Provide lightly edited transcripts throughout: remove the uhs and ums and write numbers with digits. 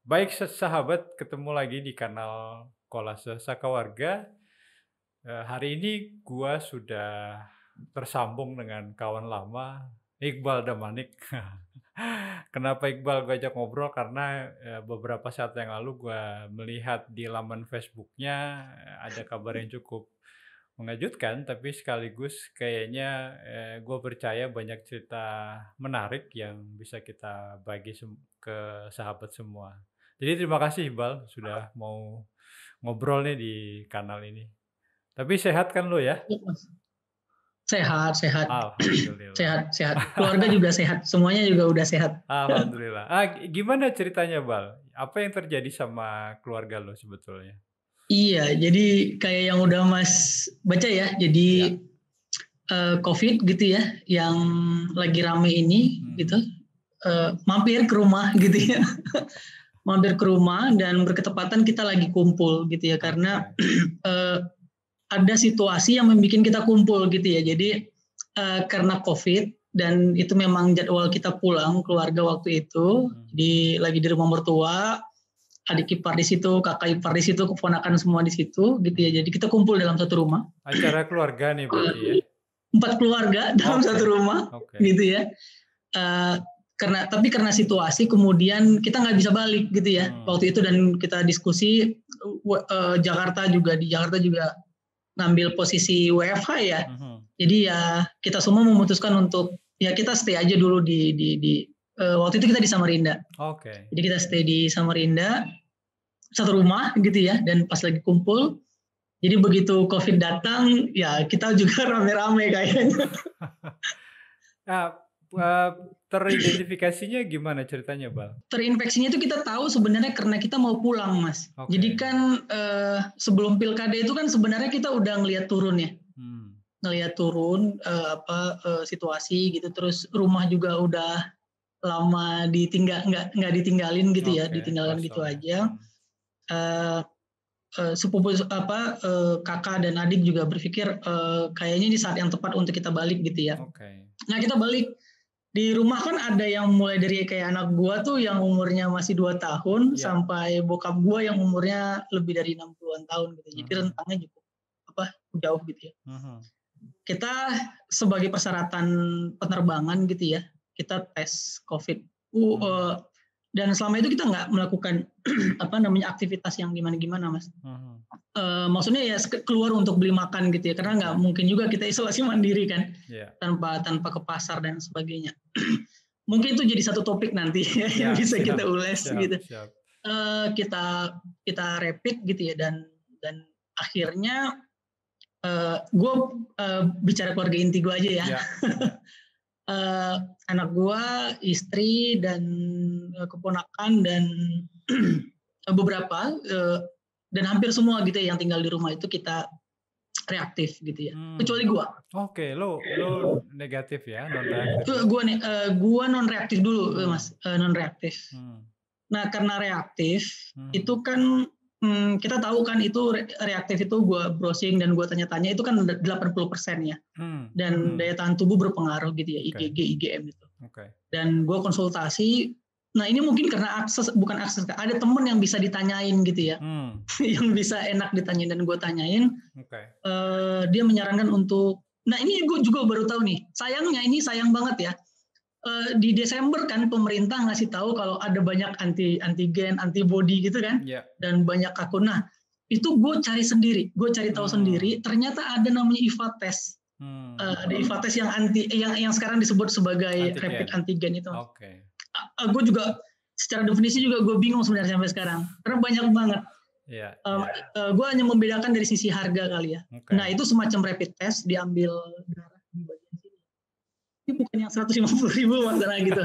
Baik sahabat, ketemu lagi di kanal Kolase Sakawarga. Hari ini gua sudah tersambung dengan kawan lama, Iqbal Damanik. Kenapa Iqbal gua ajak ngobrol? Karena beberapa saat yang lalu gua melihat di laman Facebooknya ada kabar yang cukup mengejutkan, tapi sekaligus kayaknya gue percaya banyak cerita menarik yang bisa kita bagi ke sahabat semua. Jadi terima kasih Iqbal sudah mau ngobrol nih di kanal ini. Tapi sehat kan lo ya? Iya, Mas. Sehat, sehat. Alhamdulillah. Sehat, sehat. Keluarga juga sehat, semuanya juga udah sehat. Alhamdulillah. Gimana ceritanya Bal? Apa yang terjadi sama keluarga lo sebetulnya? Iya, jadi kayak yang udah Mas baca ya, Ya. jadi COVID gitu ya, yang lagi rame ini gitu, mampir ke rumah gitu ya. Mampir ke rumah dan berketepatan kita lagi kumpul gitu ya, karena Oke. ada situasi yang membuat kita kumpul gitu ya. Jadi karena COVID dan itu memang jadwal kita pulang keluarga waktu itu, jadi lagi di rumah mertua, adik ipar di situ, kakak ipar di situ, keponakan semua di situ gitu ya. Jadi kita kumpul dalam satu rumah. Acara keluarga nih berarti ya? 4 keluarga dalam Oke. satu rumah Oke. gitu ya. Karena situasi kemudian kita nggak bisa balik gitu ya waktu itu, dan kita diskusi Jakarta juga ngambil posisi WFH ya. Jadi ya kita semua memutuskan untuk ya kita stay aja dulu di waktu itu kita di Samarinda. Oke. Jadi kita stay di Samarinda satu rumah gitu ya, dan pas lagi kumpul, jadi begitu COVID datang ya kita juga rame-rame kayaknya. Teridentifikasinya gimana ceritanya, Bal? Terinfeksinya itu kita tahu sebenarnya karena kita mau pulang, Mas. Oke. Jadi kan sebelum pilkada itu kan sebenarnya kita udah ngelihat turun ya. Ngelihat turun situasi gitu, terus rumah juga udah lama nggak ditinggalin gitu ya, ditinggalkan gitu aja. Sepupu kakak dan adik juga berpikir kayaknya ini saat yang tepat untuk kita balik gitu ya. Nah kita balik di rumah kan ada yang mulai dari kayak anak gua tuh yang umurnya masih 2 tahun sampai bokap gua yang umurnya lebih dari 60-an tahun gitu. Jadi rentangnya cukup jauh gitu ya. Kita sebagai persyaratan penerbangan gitu ya, kita tes COVID. Dan selama itu kita nggak melakukan aktivitas yang gimana-gimana, Mas. Maksudnya ya keluar untuk beli makan gitu ya, karena nggak mungkin juga kita isolasi mandiri kan, tanpa ke pasar dan sebagainya. Mungkin itu jadi satu topik nanti yang bisa kita ulas gitu. Kita rapid gitu ya, dan akhirnya gue bicara keluarga inti gue aja ya. Anak gua, istri, dan keponakan, dan beberapa dan hampir semua gitu ya yang tinggal di rumah itu kita reaktif gitu ya. Kecuali gua. Oke, lo negatif ya, non reaktif. Gua non reaktif dulu, Mas, non reaktif. Nah, karena reaktif itu kan kita tahu kan itu reaktif itu gue browsing dan gue tanya-tanya itu kan 80% ya. Dan daya tahan tubuh berpengaruh gitu ya, IgG, IgM itu. Dan gue konsultasi, nah ini mungkin karena bukan akses, ada temen yang bisa ditanyain gitu ya. Yang bisa enak ditanyain dan gue tanyain. Dia menyarankan untuk, nah ini gue juga baru tahu nih, sayangnya ini sayang banget ya. Di Desember kan pemerintah ngasih tahu kalau ada banyak antigen, antibody gitu kan, dan banyak akun. Nah itu gue cari sendiri, gue cari tahu sendiri. Ternyata ada namanya IVA test, ada IVA test yang sekarang disebut sebagai rapid antigen itu. Gue juga secara definisi juga gue bingung sebenarnya sampai sekarang, karena banyak banget. Gue hanya membedakan dari sisi harga kali ya. Nah itu semacam rapid test, diambil darah di bagian sini. Ini bukan yang 150.000 masalah gitu,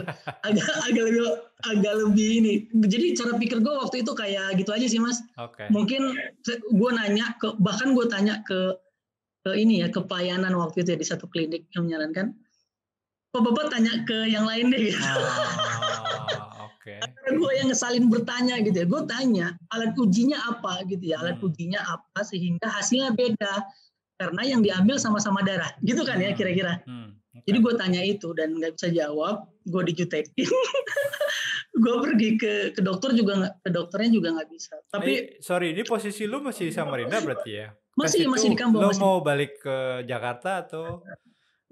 agak lebih ini. Jadi cara pikir gue waktu itu kayak gitu aja sih, Mas. Mungkin gue nanya bahkan gue tanya ke ini ya, ke pelayanan waktu itu ya, di satu klinik yang menyarankan, Bapak tanya ke yang lain deh gitu. Gue yang ngesalin bertanya gitu ya, gue tanya alat ujinya apa gitu ya, alat ujinya apa sehingga hasilnya beda, karena yang diambil sama-sama darah gitu kan ya kira-kira. Jadi gue tanya itu dan nggak bisa jawab, gue dijutekin. gue pergi ke dokter juga nggak, ke dokternya juga nggak bisa. Tapi sorry, ini posisi lu masih di Samarinda berarti ya? masih di kampung, lu masih. mau balik ke Jakarta atau?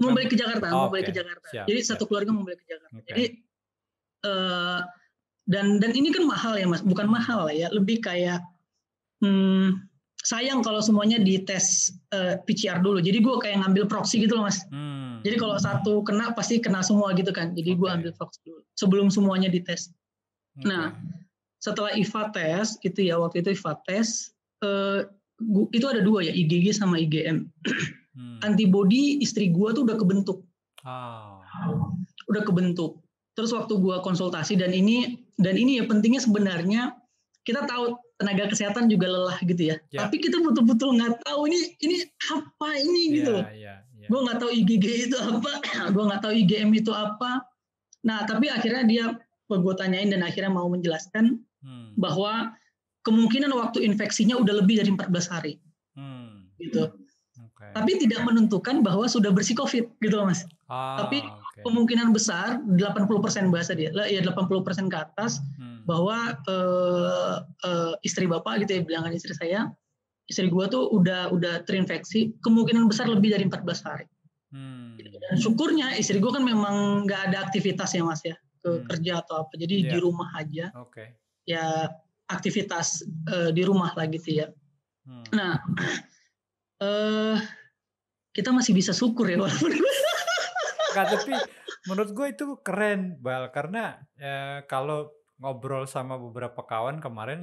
Mau balik ke Jakarta, mau balik ke Oke, Jakarta. siap, Jadi siap. satu keluarga mau balik ke Jakarta. Oke. Jadi dan ini kan mahal ya Mas, bukan mahal lah ya, lebih kayak sayang kalau semuanya dites PCR dulu. Jadi gue kayak ngambil proxy gitu loh Mas. Jadi kalau satu kena pasti kena semua gitu kan. Jadi gue ambil proxy dulu sebelum semuanya dites. Nah, setelah IVA tes gitu ya, waktu itu IVA tes itu ada 2 ya, IgG sama IgM. Antibody istri gue tuh udah kebentuk. Udah kebentuk. Terus waktu gue konsultasi dan ini ya pentingnya sebenarnya kita tahu tenaga kesehatan juga lelah gitu ya. Tapi kita betul-betul nggak tahu ini apa ini gitu. Gue nggak tahu IgG itu apa, gue nggak tahu IgM itu apa. Nah tapi akhirnya dia gue tanyain dan akhirnya mau menjelaskan bahwa kemungkinan waktu infeksinya udah lebih dari 14 hari. Gitu. Tapi tidak menentukan bahwa sudah bersih COVID gitu loh Mas. Tapi kemungkinan besar 80% bahasa dia, ya 80% ke atas bahwa istri bapak gitu ya, bilangan istri saya, istri gua tuh udah terinfeksi, kemungkinan besar lebih dari 14 hari. Dan syukurnya istri gua kan memang nggak ada aktivitas ya Mas ya, ke kerja atau apa, jadi di rumah aja. Ya aktivitas di rumah lah gitu ya. Nah, kita masih bisa syukur ya walaupun. Tapi menurut gue itu keren Bal, karena kalau ngobrol sama beberapa kawan kemarin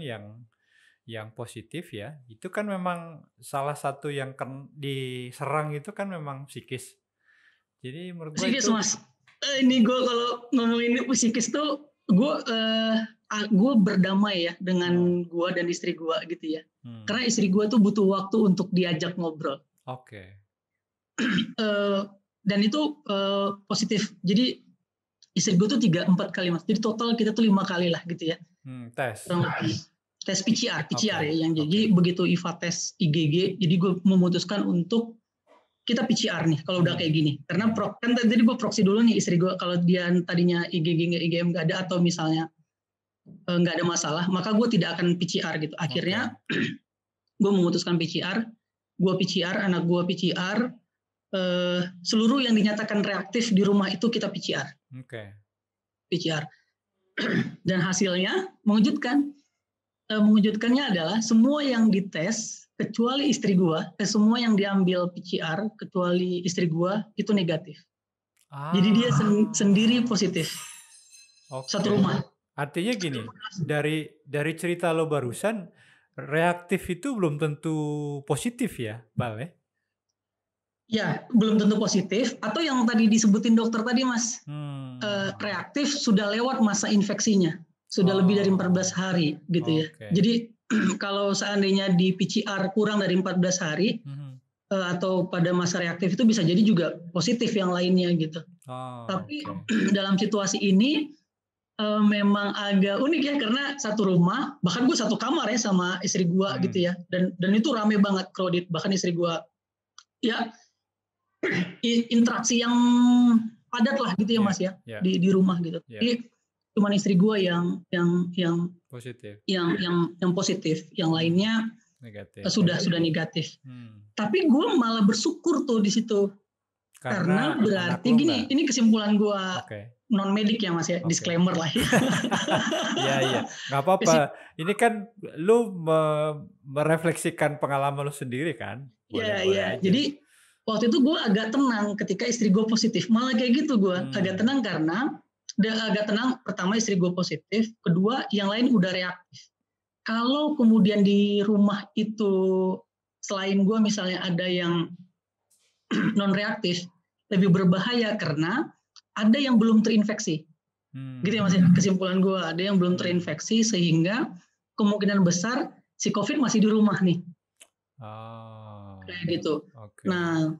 yang positif ya, itu kan memang salah satu yang diserang itu kan memang psikis. Jadi menurut gue psikis itu, Mas, ini gue kalau ngomongin psikis tuh gue berdamai ya dengan gue dan istri gue gitu ya. Karena istri gue tuh butuh waktu untuk diajak ngobrol. Dan itu positif. Jadi istri gue tuh 3-4 kali Mas. Jadi total kita tuh 5 kali lah gitu ya. Tes PCR ya. Yang jadi begitu IVA tes IgG, jadi gue memutuskan untuk kita PCR nih kalau udah kayak gini. Karena kan tadi gue proxy dulu nih istri gue, kalau dia tadinya IgG nggak IgM nggak ada atau misalnya nggak ada masalah, maka gue tidak akan PCR gitu. Akhirnya gue memutuskan PCR, anak gue PCR. Seluruh yang dinyatakan reaktif di rumah itu kita PCR. PCR. Dan hasilnya mengejutkan. Mengejutkannya adalah semua yang dites kecuali istri gua, semua yang diambil PCR kecuali istri gua itu negatif. Jadi dia sendiri positif. Satu rumah. Artinya gini, dari cerita lo barusan, reaktif itu belum tentu positif ya, Bal ya? Ya, belum tentu positif. Atau yang tadi disebutin dokter tadi Mas, reaktif sudah lewat masa infeksinya. Sudah lebih dari 14 hari gitu ya. Jadi kalau seandainya di PCR kurang dari 14 hari atau pada masa reaktif itu bisa jadi juga positif yang lainnya gitu. Tapi dalam situasi ini memang agak unik ya, karena satu rumah, bahkan gue satu kamar ya sama istri gue gitu ya. Dan itu rame banget, crowded. Bahkan istri gue ya interaksi yang padat lah gitu ya Mas ya, di rumah gitu. Jadi cuman istri gue yang positif, yang positif, yang lainnya negatif. Sudah negatif. Tapi gue malah bersyukur tuh di situ, karena berarti gini, ini kesimpulan gue non medik ya Mas ya, disclaimer lah ya. Iya, nggak apa-apa. Ini kan lu merefleksikan pengalaman lu sendiri kan? Iya. Jadi waktu itu gue agak tenang ketika istri gue positif, malah kayak gitu gue agak tenang karena pertama istri gue positif, kedua yang lain udah reaktif. Kalau kemudian di rumah itu selain gue misalnya ada yang non reaktif, lebih berbahaya karena ada yang belum terinfeksi. Gitu ya Mas, kesimpulan gue, ada yang belum terinfeksi sehingga kemungkinan besar si COVID masih di rumah nih. Kayak gitu. Nah,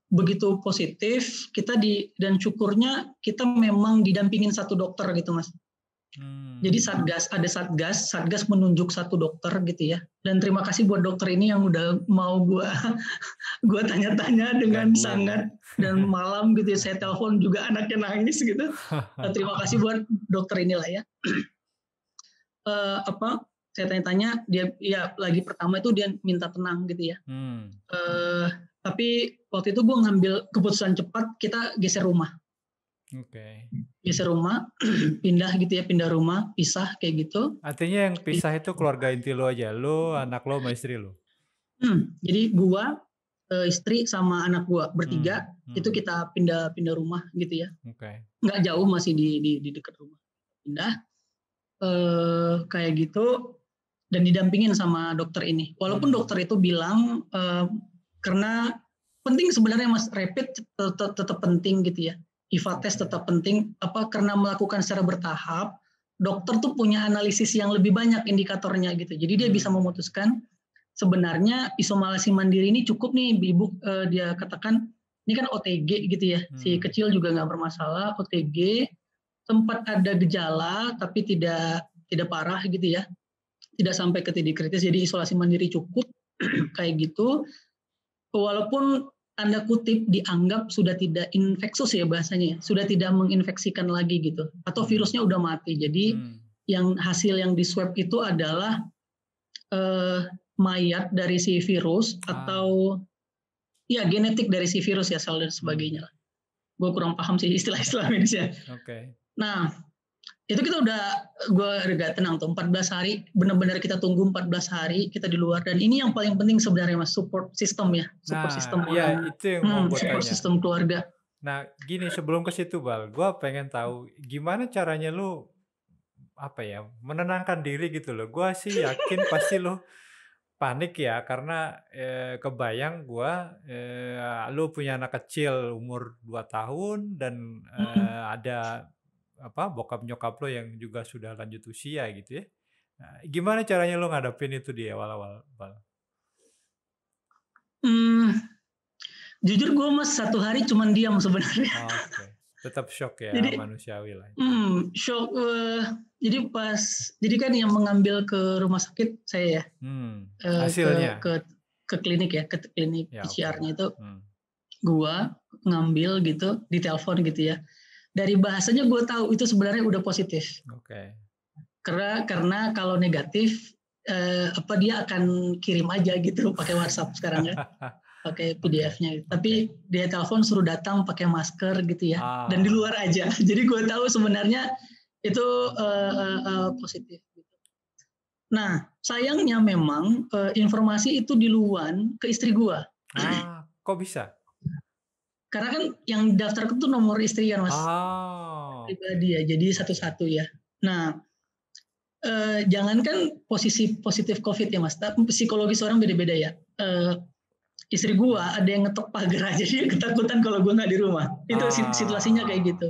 begitu positif kita dan syukurnya kita memang didampingin satu dokter gitu Mas. Jadi satgas menunjuk satu dokter gitu ya. Dan terima kasih buat dokter ini yang udah mau gua tanya-tanya dengan sangat dan malam gitu ya. Saya telepon juga anaknya nangis gitu. Terima kasih buat dokter inilah ya. Saya tanya-tanya dia ya lagi pertama itu dia minta tenang gitu ya. Tapi waktu itu gue ngambil keputusan cepat, kita geser rumah. Geser rumah, pindah gitu ya, pindah rumah, pisah kayak gitu. Artinya yang pisah itu keluarga inti lo aja, lo, anak lo, sama istri lo? Jadi gua, istri sama anak gua bertiga itu kita pindah rumah gitu ya. Nggak jauh, masih di dekat rumah. Pindah, kayak gitu dan didampingin sama dokter ini. Walaupun dokter itu bilang karena penting sebenarnya Mas, rapid tetap penting gitu ya. IVA test tetap penting, karena melakukan secara bertahap, dokter tuh punya analisis yang lebih banyak indikatornya gitu. Jadi dia bisa memutuskan sebenarnya isolasi mandiri ini cukup nih, Ibu, dia katakan ini kan OTG gitu ya, si kecil juga nggak bermasalah, OTG, sempat ada gejala tapi tidak parah gitu ya, tidak sampai ke titik kritis, jadi isolasi mandiri cukup kayak gitu. Walaupun tanda kutip dianggap sudah tidak infeksius ya bahasanya, sudah tidak menginfeksikan lagi gitu, atau virusnya udah mati. Jadi yang hasil yang di swab itu adalah mayat dari si virus atau ya genetik dari si virus ya, sel dan sebagainya. Gue kurang paham sih istilah-istilah medisnya. Nah itu gue udah tenang tuh, 14 hari, benar-benar kita tunggu 14 hari kita di luar. Dan ini yang paling penting sebenarnya Mas, support system ya, support system ya, itu yang mau gue support tanya. system keluarga. Nah gini, sebelum ke situ Bal, gue pengen tahu gimana caranya lu menenangkan diri gitu loh. Gue sih yakin pasti lu panik ya, karena kebayang gue lu punya anak kecil umur 2 tahun dan ada bokap nyokap lo yang juga sudah lanjut usia gitu ya. Nah, gimana caranya lo ngadepin itu di awal-awal, Bal? Jujur gue Mas 1 hari cuman diam sebenarnya. Tetap shock ya, jadi, manusiawi lah. Shock. Jadi kan yang mengambil ke rumah sakit saya ya. Hasilnya ke klinik ya, ke klinik PCR-nya itu gue ngambil gitu, ditelepon gitu ya. Dari bahasanya gue tahu itu sebenarnya udah positif. Karena kalau negatif dia akan kirim aja gitu pakai WhatsApp sekarang ya, pakai PDF-nya. Tapi dia telepon suruh datang pakai masker gitu ya, dan di luar aja. Jadi gue tahu sebenarnya itu positif. Gitu. Nah sayangnya memang informasi itu diluan ke istri gue. Kok bisa? Karena kan yang daftar itu nomor istri kan Mas, pribadi ya, jadi satu-satu ya. Nah, jangankan posisi positif COVID ya Mas, tapi psikologis orang beda-beda ya. Istri gua ada yang ngetok pagar aja, dia ketakutan kalau gua nggak di rumah. Itu situasinya kayak gitu.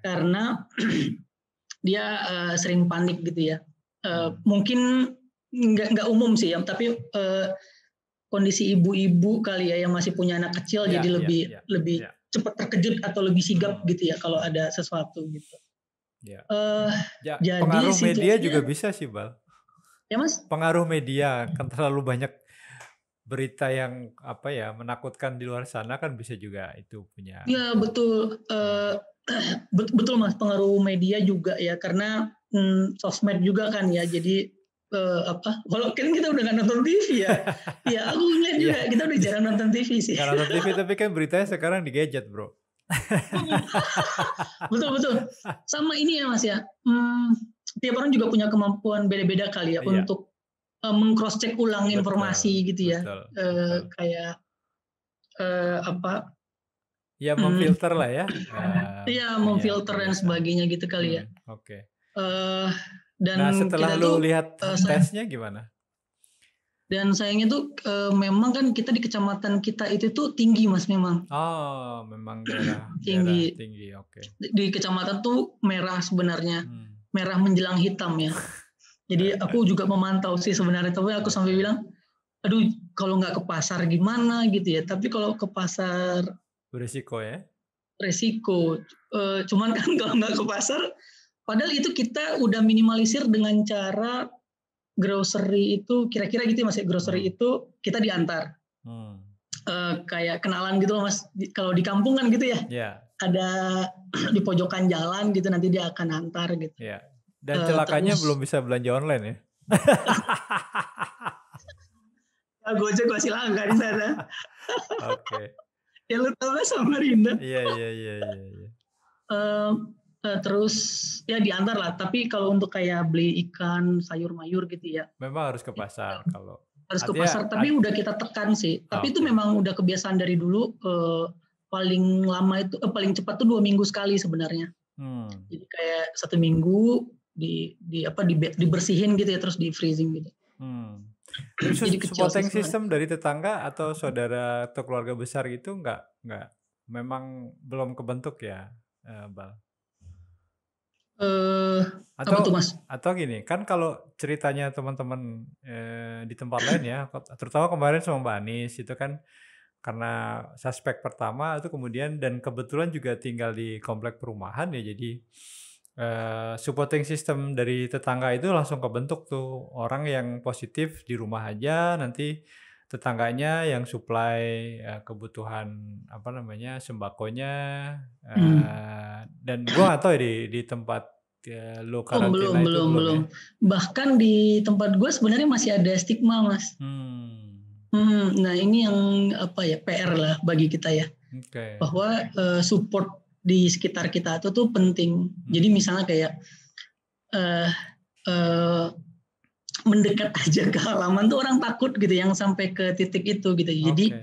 Karena dia sering panik gitu ya. Mungkin nggak umum sih ya, tapi kondisi ibu-ibu kali ya yang masih punya anak kecil, jadi lebih cepat terkejut atau lebih sigap gitu ya kalau ada sesuatu gitu. Jadi pengaruh media juga bisa sih Bal. Ya Mas? Pengaruh media kan, terlalu banyak berita yang menakutkan di luar sana kan bisa juga itu punya. Ya betul, betul Mas, pengaruh media juga ya, karena sosmed juga kan ya, jadi kalau kan kita udah nggak nonton TV ya, ya aku ngeliat juga kita udah jarang nonton TV sih. Nggak nonton TV tapi kan beritanya sekarang di gadget bro. Betul. Sama ini ya Mas ya, tiap orang juga punya kemampuan beda-beda kali ya untuk meng-cross check ulang informasi gitu ya. Kayak ya memfilter lah ya. Iya memfilter dan sebagainya gitu kali ya. Dan nah setelah lu lihat tesnya gimana? Dan sayangnya tuh memang kan kita di kecamatan kita itu tuh tinggi Mas memang. Memang daerah tinggi. Oke. Di kecamatan tuh merah sebenarnya, merah menjelang hitam ya. Jadi aku juga memantau sih sebenarnya, tapi aku sampai bilang, aduh kalau nggak ke pasar gimana gitu ya. Tapi kalau ke pasar beresiko ya. Resiko. Cuman kan kalau nggak ke pasar Padahal itu kita udah minimalisir dengan cara grocery itu kira-kira gitu ya Mas. Grocery itu kita diantar. Kayak kenalan gitu loh Mas. Kalau di kampung kan gitu ya. Yeah. Ada di pojokan jalan gitu, nanti dia akan antar gitu. Yeah. Dan celakanya belum bisa belanja online ya. Gojek masih langka di sana. Oke. Ya lu tahu lah Samarinda. Iya. Terus ya diantar lah. Tapi kalau untuk kayak beli ikan, sayur mayur gitu ya. Memang harus ke pasar kalau. Harus ke pasar. Tapi udah kita tekan sih. Tapi itu memang udah kebiasaan dari dulu. Paling lama itu paling cepat tuh 2 minggu sekali sebenarnya. Jadi kayak 1 minggu dibersihin gitu ya, terus di freezing gitu. Jadi supporting system dari tetangga atau saudara atau keluarga besar gitu nggak memang belum kebentuk ya, Bal? Atau gini kan, kalau ceritanya teman-teman di tempat lain ya, terutama kemarin sama Mbak Anis itu kan karena suspek pertama itu kemudian, dan kebetulan juga tinggal di komplek perumahan ya, jadi supporting system dari tetangga itu langsung kebentuk tuh, orang yang positif di rumah aja, nanti tetangganya yang supply kebutuhan sembakonya. Dan gua nggak tahu ya di tempat lo karantina itu belum. Ya? Bahkan di tempat gue sebenarnya masih ada stigma Mas. Nah ini yang PR lah bagi kita ya, bahwa support di sekitar kita itu tuh penting. Jadi misalnya kayak mendekat aja ke halaman tuh orang takut gitu, yang sampai ke titik itu gitu. Jadi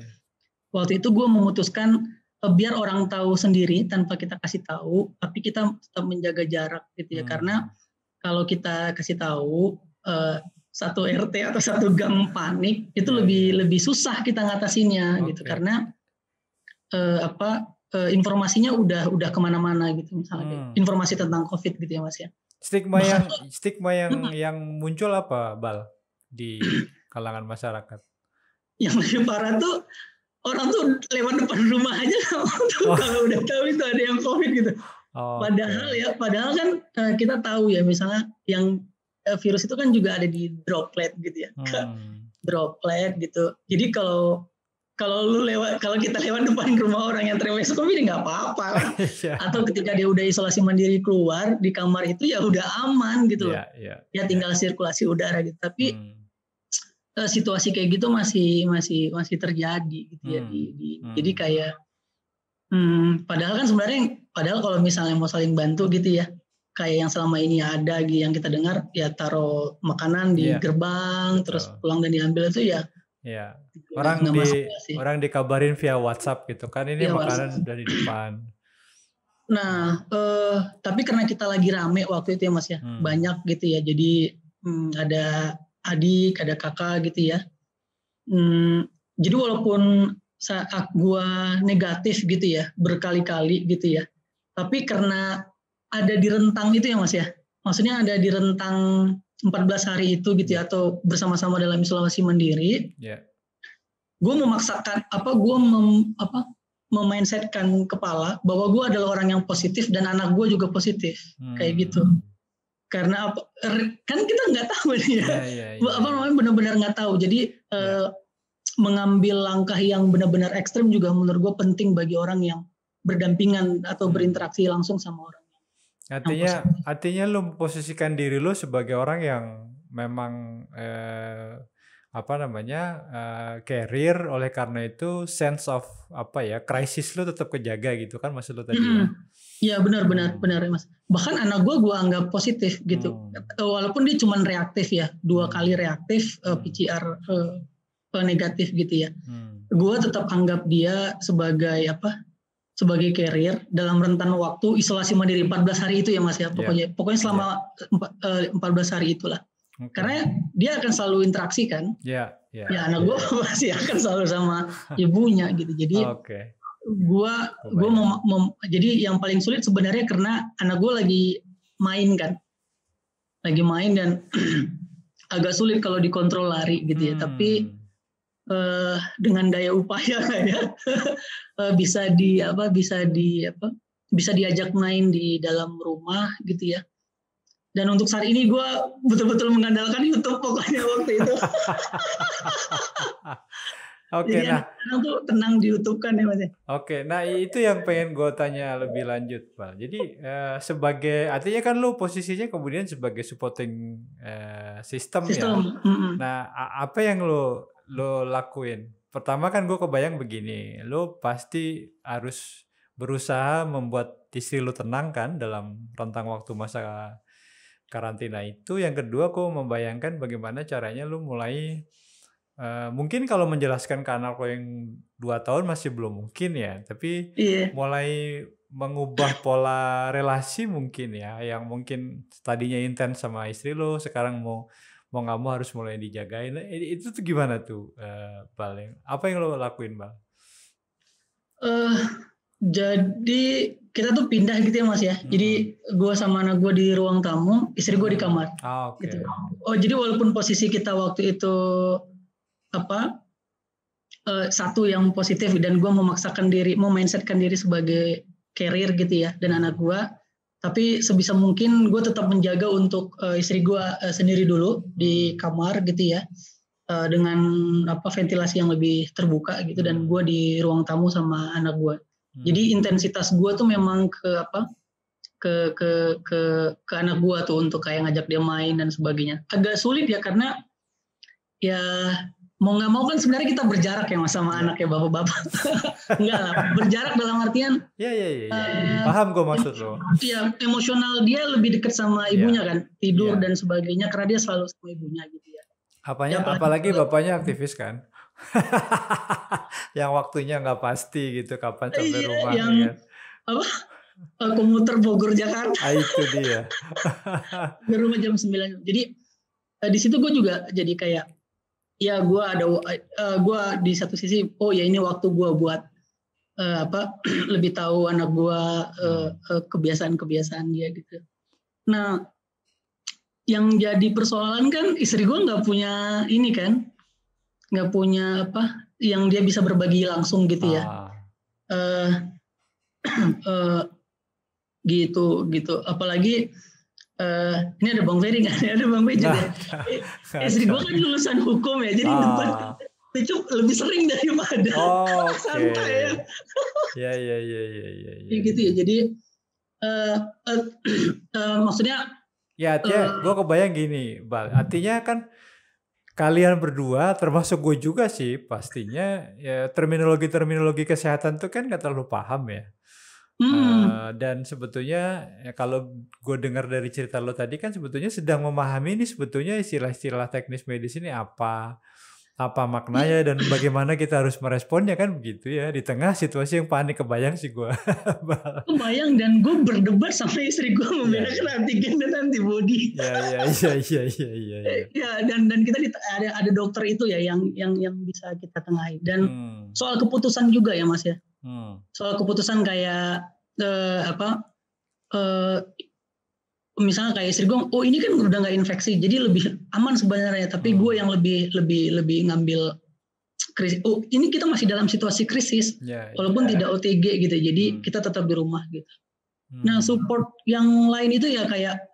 waktu itu gue memutuskan biar orang tahu sendiri tanpa kita kasih tahu, tapi kita tetap menjaga jarak gitu ya. Karena kalau kita kasih tahu satu RT atau satu gang panik itu lebih susah kita ngatasinnya gitu, karena informasinya udah kemana-mana gitu, misalnya informasi tentang COVID gitu ya Mas ya. Stigma yang muncul apa, Bal, di kalangan masyarakat? Yang lebih parah tuh orang tuh lewat depan rumah aja kalau udah tahu itu ada yang COVID gitu. Padahal kan kita tahu ya, misalnya yang virus itu kan juga ada di droplet gitu ya. Droplet gitu. Jadi kalau kita lewat depan rumah orang yang terinfeksi COVID nggak apa-apa. Atau ketika dia udah isolasi mandiri keluar di kamar itu ya udah aman gitu loh. Ya tinggal sirkulasi udara gitu. Tapi situasi kayak gitu masih terjadi gitu ya. Jadi kayak padahal kan sebenarnya kalau misalnya mau saling bantu gitu ya, kayak yang selama ini ada yang kita dengar ya, taruh makanan di gerbang, terus pulang dan diambil itu ya. Iya, orang dikabarin via WhatsApp gitu kan, ini makanan dari depan. Nah, tapi karena kita lagi rame waktu itu ya Mas ya, banyak gitu ya, jadi ada adik, ada kakak gitu ya. Jadi walaupun saat gua negatif gitu ya, berkali-kali gitu ya, tapi karena ada di rentang itu ya Mas ya, maksudnya ada di rentang 14 hari itu gitu ya, atau bersama-sama dalam isolasi mandiri. Gue memaksakan memindsetkan kepala bahwa gue adalah orang yang positif dan anak gue juga positif, kayak gitu. Karena kan kita nggak tahu nih ya, benar-benar nggak tahu. Jadi mengambil langkah yang benar-benar ekstrem juga menurut gue penting bagi orang yang berdampingan atau berinteraksi langsung sama orang. Artinya lo posisikan diri lo sebagai orang yang memang carrier, oleh karena itu sense of krisis lo tetap kejaga gitu kan, maksud lo tadi ya? Iya benar Mas. Bahkan anak gue anggap positif gitu, walaupun dia cuma reaktif ya, 2 kali reaktif PCR negatif gitu ya. Gue tetap anggap dia sebagai carrier dalam rentan waktu isolasi mandiri 14 hari itu ya Mas ya, pokoknya selama 14 hari itulah. Karena dia akan selalu interaksi kan. Ya anak gue masih akan selalu sama ibunya gitu. Jadi gue jadi yang paling sulit sebenarnya karena anak gue lagi main dan agak sulit kalau dikontrol lari gitu ya. Tapi dengan daya upaya ya bisa diajak main di dalam rumah gitu ya. Dan untuk saat ini gue betul-betul mengandalkan YouTube pokoknya waktu itu. Oke, Jadi nah anak-anak tuh tenang di YouTube kan ya Mas ya. oke, nah itu yang pengen gue tanya lebih lanjut, Pak. Jadi artinya kan lu posisinya kemudian sebagai supporting system ya. Nah, apa yang lo lakuin? Pertama kan gue kebayang begini, lo pasti harus berusaha membuat istri lo tenang kan dalam rentang waktu masa karantina itu. Yang kedua, aku membayangkan bagaimana caranya lo mulai mungkin kalau menjelaskan ke anak lo yang 2 tahun masih belum mungkin ya, tapi mulai mengubah pola relasi mungkin ya, yang mungkin tadinya intens sama istri lo, sekarang mau nggak mau harus mulai dijagain. Itu tuh gimana tuh, Bal? Apa yang lo lakuin, Bal? Jadi kita tuh pindah gitu ya Mas ya. Jadi gue sama anak gue di ruang tamu, istri gue di kamar. Oke. Gitu. Oh jadi walaupun posisi kita waktu itu satu yang positif dan gue memaksakan diri, mau mindsetkan diri sebagai carrier gitu ya dan anak gue, tapi sebisa mungkin gue tetap menjaga untuk istri gue sendiri dulu di kamar gitu ya, dengan ventilasi yang lebih terbuka gitu, dan gue di ruang tamu sama anak gue. Jadi intensitas gue tuh memang ke anak gue tuh untuk kayak ngajak dia main dan sebagainya. Agak sulit ya karena ya mau nggak mau kan sebenarnya kita berjarak ya Mas sama anak ya bapak-bapak. Enggak lah, berjarak dalam artian paham gue maksud lo. Iya, emosional dia lebih dekat sama ibunya kan, tidur dan sebagainya karena dia selalu sama ibunya gitu ya. Apalagi bapaknya aktivis kan. Yang waktunya nggak pasti gitu, kapan sampai rumah yang komuter Bogor Jakarta. Itu dia. Ke rumah jam 9. Jadi di situ gue juga jadi kayak ya gue di satu sisi ya ini waktu gue buat lebih tahu anak gue kebiasaan dia gitu. Nah yang jadi persoalan kan istri gue nggak punya ini kan, nggak punya yang dia bisa berbagi langsung gitu ya. Gitu apalagi ini ada Bang Ferry kan, ada Bang Ferry juga. Istri gue kan lulusan hukum ya, jadi debat itu lebih sering daripada santai ya. Ya. Gitu ya, jadi maksudnya ya artinya gue kebayang gini, Bal. Artinya kan kalian berdua termasuk gue juga sih pastinya ya, terminologi kesehatan tuh kan nggak terlalu paham ya. Dan sebetulnya ya, kalau gue dengar dari cerita lo tadi kan sebetulnya sedang memahami ini sebetulnya istilah-istilah teknis medis ini apa maknanya dan bagaimana kita harus meresponnya kan begitu ya di tengah situasi yang panik. Kebayang sih gue. Kebayang, dan gue berdebat sama istri gue membedakan antigen dan antibody. Iya. Ya dan kita ada dokter itu ya yang bisa kita tengahi. Dan soal keputusan juga ya Mas ya. Soal keputusan kayak misalnya kayak istri gue, ini kan udah nggak infeksi, jadi lebih aman sebenarnya. Tapi gue yang lebih ngambil krisis. Ini kita masih dalam situasi krisis, walaupun tidak OTG gitu. Jadi kita tetap di rumah gitu. Nah support yang lain itu ya kayak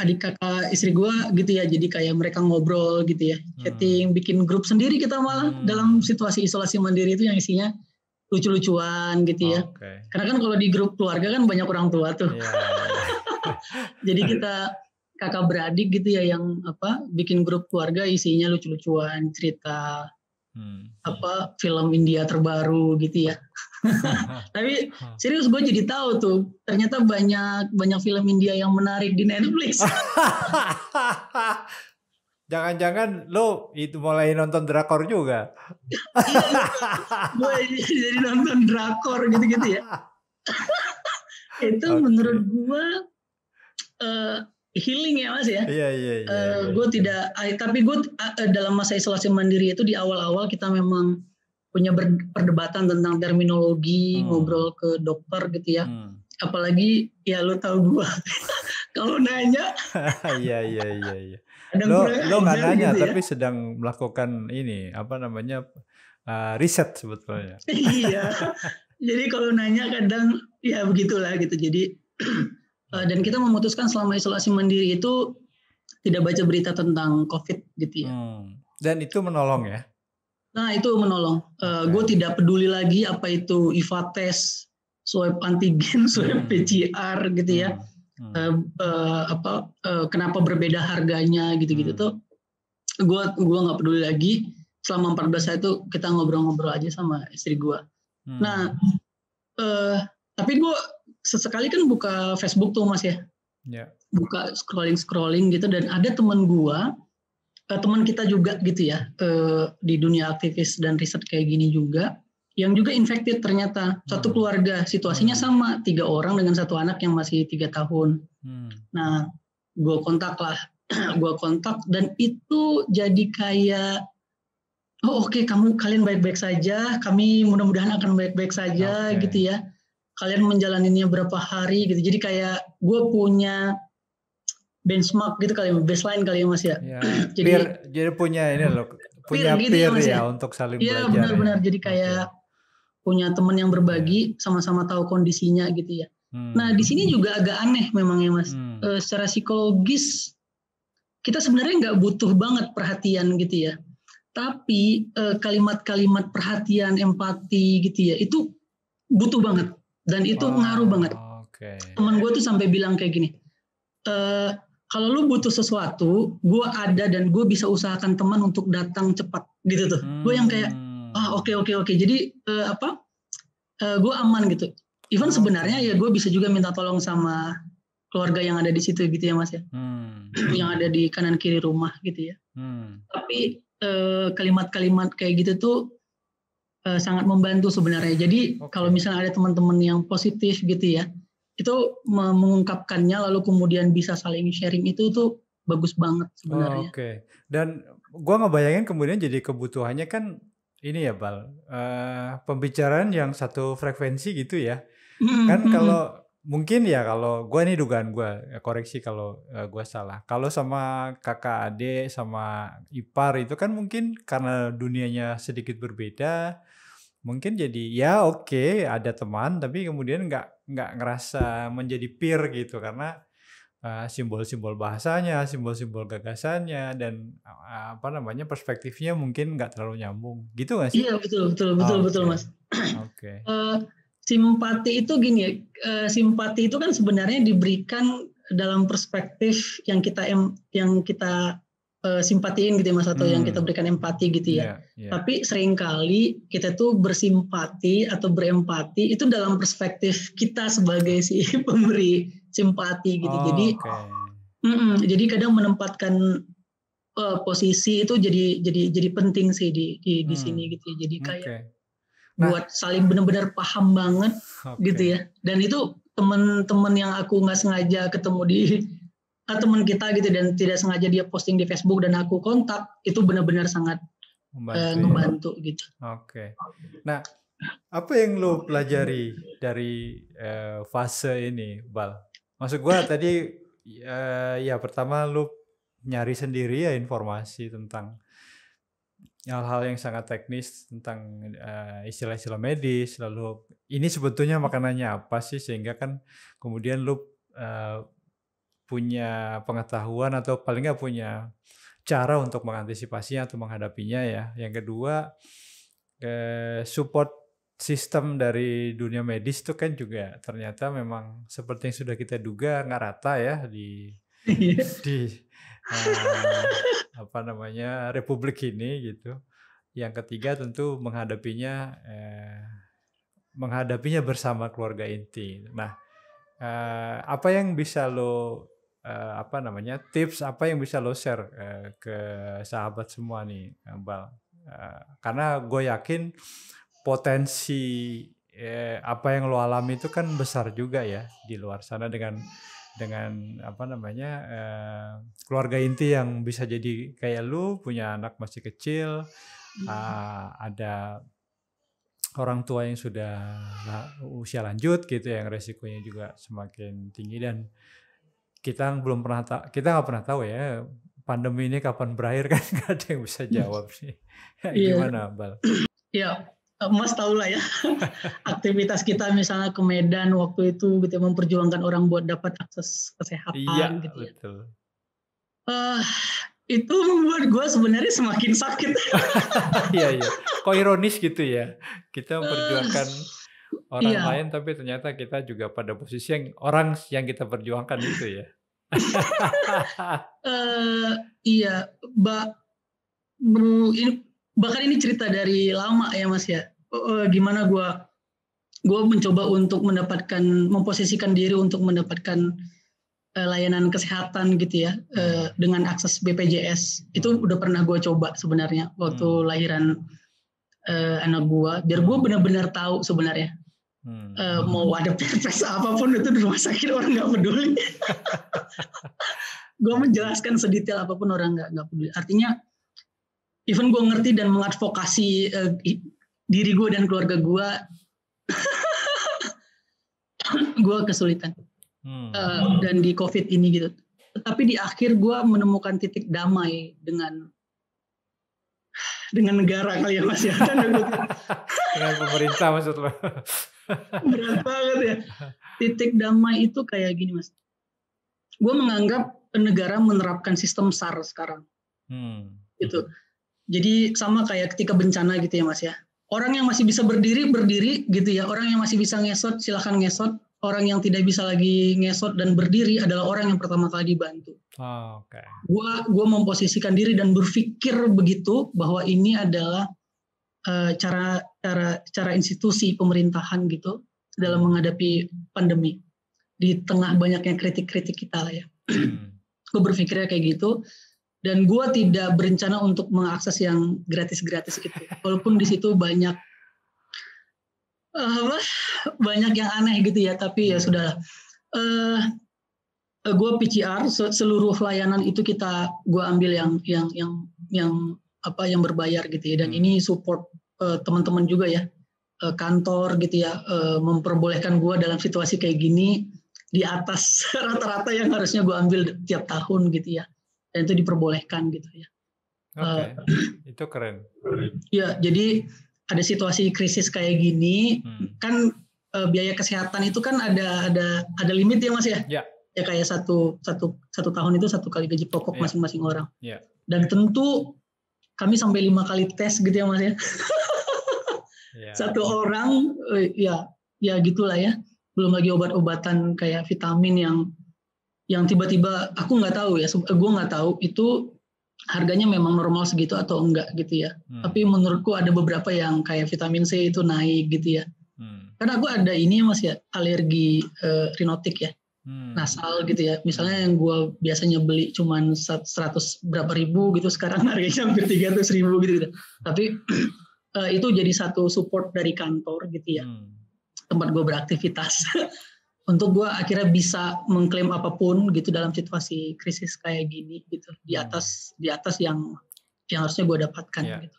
adik kakak istri gue gitu ya. Jadi kayak mereka ngobrol gitu ya, chatting, bikin grup sendiri kita malah dalam situasi isolasi mandiri itu yang isinya lucu-lucuan gitu ya. Karena kan kalau di grup keluarga kan banyak orang tua tuh. Jadi kita kakak beradik gitu ya yang bikin grup keluarga isinya lucu-lucuan, cerita film India terbaru gitu ya. Tapi serius gue jadi tahu tuh ternyata banyak film India yang menarik di Netflix. Jangan-jangan lo itu mulai nonton drakor juga? Gue jadi nonton drakor gitu-gitu ya. Itu menurut gue healing ya Mas ya. Iya. Gue tidak, tapi gue dalam masa isolasi mandiri itu di awal-awal kita memang punya perdebatan tentang terminologi, ngobrol ke dokter gitu ya. Apalagi ya lo tahu gue kalau nanya. Iya. Lo nggak nanya gitu tapi sedang melakukan ini riset sebetulnya. Iya. Jadi kalau nanya kadang ya begitulah gitu. Jadi dan kita memutuskan selama isolasi mandiri itu tidak baca berita tentang COVID gitu ya. Dan itu menolong ya? Nah itu menolong. Gue tidak peduli lagi apa itu IVA test, swab antigen, swab PCR gitu ya. Kenapa berbeda harganya gitu-gitu tuh. Gue nggak peduli lagi. Selama 14 hari itu kita ngobrol-ngobrol aja sama istri gue. Nah, tapi gue sesekali kan buka Facebook tuh Mas ya. Buka scrolling gitu dan ada teman kita juga gitu ya di dunia aktivis dan riset kayak gini juga yang juga infected ternyata satu keluarga situasinya sama 3 orang dengan 1 anak yang masih 3 tahun. Nah, gue kontak dan itu jadi kayak oke, kalian baik-baik saja, kami mudah-mudahan akan baik-baik saja gitu ya. Kalian menjalaninya berapa hari gitu. Jadi kayak gue punya benchmark gitu kali, baseline kali ya Mas ya. Jadi punya ini loh, punya peer ya untuk saling belajar. Iya benar-benar. Jadi kayak punya teman yang berbagi, sama-sama tahu kondisinya gitu ya. Nah di sini juga agak aneh memang ya Mas. Secara psikologis kita sebenarnya nggak butuh banget perhatian gitu ya. Tapi kalimat-kalimat perhatian, empati gitu ya, itu butuh banget dan itu ngaruh banget. Teman gue tuh sampai bilang kayak gini, kalau lu butuh sesuatu, gue ada dan gue bisa usahakan teman untuk datang cepat gitu tuh. Gue yang kayak oke. Jadi gue aman gitu. Even sebenarnya ya gue bisa juga minta tolong sama keluarga yang ada di situ gitu ya Mas ya, yang ada di kanan kiri rumah gitu ya. Tapi kalimat-kalimat kayak gitu tuh sangat membantu sebenarnya. Jadi kalau misalnya ada teman-teman yang positif gitu ya, itu mengungkapkannya lalu kemudian bisa saling sharing itu tuh bagus banget sebenarnya. Dan gue ngebayangin kemudian jadi kebutuhannya kan ini ya Bal, pembicaraan yang satu frekuensi gitu ya. Kan kalau mungkin ya kalau gue nih dugaan gue, koreksi kalau gue salah. Kalau sama kakak adik sama ipar itu kan mungkin karena dunianya sedikit berbeda, mungkin jadi ya ada teman tapi kemudian nggak ngerasa menjadi peer gitu karena simbol-simbol bahasanya, simbol-simbol gagasannya dan perspektifnya mungkin nggak terlalu nyambung gitu nggak sih? Iya betul Mas. Simpati itu gini ya, simpati itu kan sebenarnya diberikan dalam perspektif yang kita simpatiin gitu ya Mas, atau yang kita berikan empati gitu ya. Tapi seringkali kita tuh bersimpati atau berempati itu dalam perspektif kita sebagai si pemberi simpati gitu. Jadi kadang menempatkan posisi itu jadi penting sih di sini gitu ya. Jadi kayak buat saling benar-benar paham banget gitu ya. Dan itu teman-teman yang aku nggak sengaja ketemu di teman kita gitu dan tidak sengaja dia posting di Facebook dan aku kontak, itu benar-benar sangat membantu gitu. Nah, apa yang lo pelajari dari fase ini, Bal? Maksud gue tadi ya pertama lo nyari sendiri ya informasi tentang hal-hal yang sangat teknis tentang istilah-istilah medis, lalu ini sebetulnya makanannya apa sih sehingga kan kemudian lu punya pengetahuan atau paling nggak punya cara untuk mengantisipasinya atau menghadapinya ya. Yang kedua support sistem dari dunia medis itu kan juga ternyata memang seperti yang sudah kita duga nggak rata ya di republik ini gitu. Yang ketiga tentu menghadapinya bersama keluarga inti. Nah, apa yang bisa lo tips apa yang bisa lo share ke sahabat semua nih, Bal? Karena gue yakin potensi apa yang lo alami itu kan besar juga ya di luar sana dengan keluarga inti yang bisa jadi kayak lu punya anak masih kecil, ada orang tua yang sudah usia lanjut gitu yang resikonya juga semakin tinggi dan kita nggak pernah tahu ya pandemi ini kapan berakhir kan nggak ada yang bisa jawab sih. Gimana Bal? Ya Mas tahu lah ya, aktivitas kita misalnya ke Medan waktu itu gitu, memperjuangkan orang buat dapat akses kesehatan gitu ya. Betul. Itu membuat gue sebenarnya semakin sakit. Iya. Kok ironis gitu ya, kita memperjuangkan orang lain tapi ternyata kita juga pada posisi yang orang yang kita perjuangkan itu ya. Iya, bahkan ini cerita dari lama ya Mas ya. Gimana gue mencoba untuk memposisikan diri untuk mendapatkan layanan kesehatan gitu ya, dengan akses BPJS. Itu udah pernah gue coba sebenarnya waktu lahiran anak gue, biar gue benar-benar tahu sebenarnya. Mau ada perpres apapun itu di rumah sakit orang nggak peduli. Gue menjelaskan sedetail apapun orang nggak peduli. Artinya even gue ngerti dan mengadvokasi diri gue dan keluarga gue, gue kesulitan dan di COVID ini gitu. Tapi di akhir gue menemukan titik damai dengan negara kali ya Mas ya. Dengan pemerintah maksud lo? Berat banget ya. Titik damai itu kayak gini Mas. Gue menganggap negara menerapkan sistem SAR sekarang. Gitu. Jadi sama kayak ketika bencana gitu ya Mas ya. Orang yang masih bisa berdiri gitu ya. Orang yang masih bisa ngesot silahkan ngesot. Orang yang tidak bisa lagi ngesot dan berdiri adalah orang yang pertama kali dibantu. Oke. Gua memposisikan diri dan berpikir begitu bahwa ini adalah cara institusi pemerintahan gitu dalam menghadapi pandemi di tengah banyaknya kritik-kritik kita lah ya. Gue berpikirnya kayak gitu dan gue tidak berencana untuk mengakses yang gratis-gratis itu. Walaupun di situ banyak yang aneh gitu ya, tapi ya sudah. Gue PCR seluruh layanan itu gue ambil yang berbayar gitu ya, dan ini support teman-teman juga ya, kantor gitu ya, memperbolehkan gue dalam situasi kayak gini di atas rata-rata yang harusnya gue ambil tiap tahun gitu ya, dan itu diperbolehkan gitu ya. Itu keren. Ya, jadi ada situasi krisis kayak gini, kan biaya kesehatan itu kan ada limit ya Mas ya. Ya. Ya kayak satu tahun itu 1 kali gaji pokok masing-masing orang. Ya. Dan tentu kami sampai 5 kali tes gitu ya Mas ya. Satu orang ya gitulah ya. Belum lagi obat-obatan kayak vitamin yang tiba-tiba aku nggak tahu ya. Gue nggak tahu itu harganya memang normal segitu atau enggak gitu ya. Tapi menurutku ada beberapa yang kayak vitamin C itu naik gitu ya. Karena aku ada ini Mas ya, alergi rinotik ya. Nasal gitu ya. Misalnya yang gue biasanya beli cuman 100 berapa ribu gitu, sekarang harganya hampir 300 ribu gitu. Tapi itu jadi satu support dari kantor gitu ya. Tempat gue beraktivitas. Untuk gue akhirnya bisa mengklaim apapun gitu dalam situasi krisis kayak gini gitu. Di atas yang harusnya gue dapatkan gitu.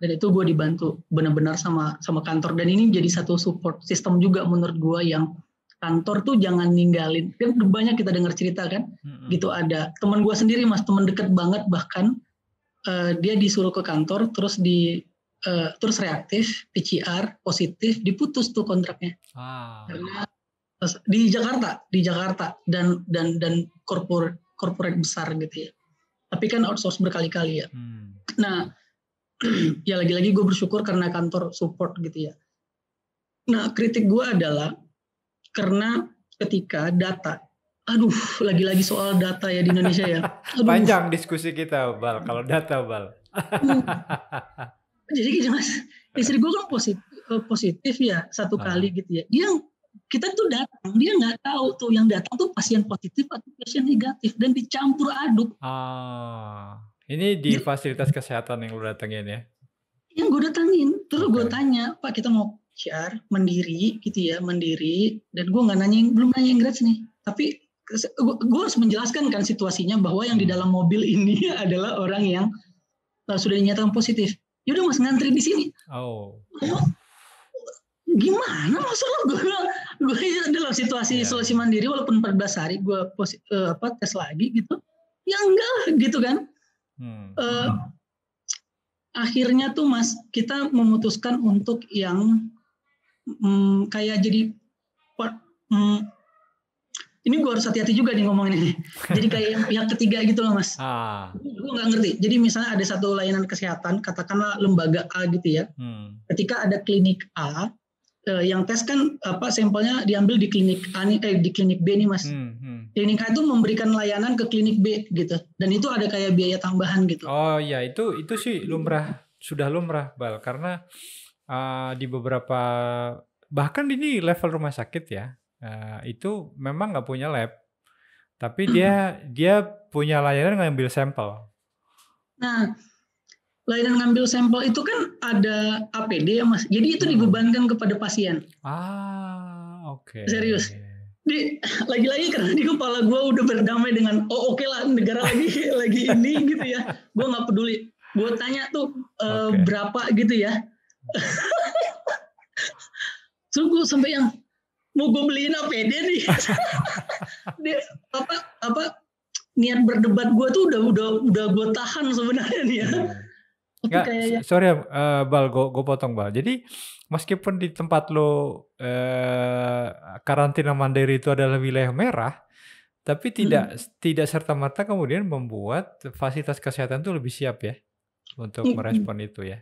Dan itu gue dibantu benar-benar sama kantor. Dan ini jadi satu support system juga menurut gue, yang kantor tuh jangan ninggalin. Kan banyak kita dengar cerita kan, gitu ada teman gue sendiri Mas, teman deket banget bahkan dia disuruh ke kantor terus terus reaktif, PCR positif, diputus tuh kontraknya. Karena di Jakarta dan corporate besar gitu ya. Tapi kan outsource berkali-kali ya. Nah, ya lagi-lagi gue bersyukur karena kantor support gitu ya. Nah, kritik gue adalah karena ketika data, lagi-lagi soal data ya di Indonesia ya. Panjang diskusi kita, Bal, kalau data, Bal. Jadi gini Mas, istri gue kan positif ya 1 kali gitu ya. Kita tuh datang, dia nggak tahu tuh yang datang tuh pasien positif atau pasien negatif, dan dicampur aduk. Ini di fasilitas kesehatan yang lu datengin ya? Yang gue datangin, terus gue tanya, Pak kita mau PCR mandiri gitu ya, mandiri, dan gue belum nanya yang gratis nih. Tapi gue harus menjelaskan kan situasinya bahwa yang di dalam mobil ini adalah orang yang sudah dinyatakan positif. Yaudah Mas, ngantri di sini. Gimana maksud lo? Gue dalam situasi isolasi mandiri walaupun 14 hari gue tes lagi gitu. Ya enggak gitu kan. akhirnya tuh Mas, kita memutuskan untuk yang kayak jadi ini gue harus hati-hati juga nih ngomongin ini. Jadi kayak yang pihak ketiga gitu loh Mas. Gue nggak ngerti. Jadi misalnya ada satu layanan kesehatan, katakanlah lembaga A gitu ya. Ketika ada klinik A, yang tes kan sampelnya diambil di klinik A di klinik B nih Mas. Klinik A itu memberikan layanan ke klinik B gitu. Dan itu ada kayak biaya tambahan gitu. Oh iya, itu sih sudah lumrah Bal, karena di beberapa, bahkan ini level rumah sakit ya. Itu memang nggak punya lab, tapi dia punya layanan ngambil sampel. Nah, layanan ngambil sampel itu kan ada APD ya Mas, jadi itu dibebankan kepada pasien. Oke. Serius. Lagi-lagi karena di kepala gue udah berdamai dengan oke lah negara lagi ini gitu ya, gue nggak peduli. Gue tanya tuh berapa gitu ya. Terus gue sampai yang mau gue beliin APD nih. Niat berdebat gue tuh udah gue tahan sebenarnya nih ya. Nggak, sorry Bal, gue potong Bal. Jadi meskipun di tempat lo karantina mandiri itu adalah wilayah merah, tapi tidak serta-merta kemudian membuat fasilitas kesehatan itu lebih siap ya untuk merespon itu ya.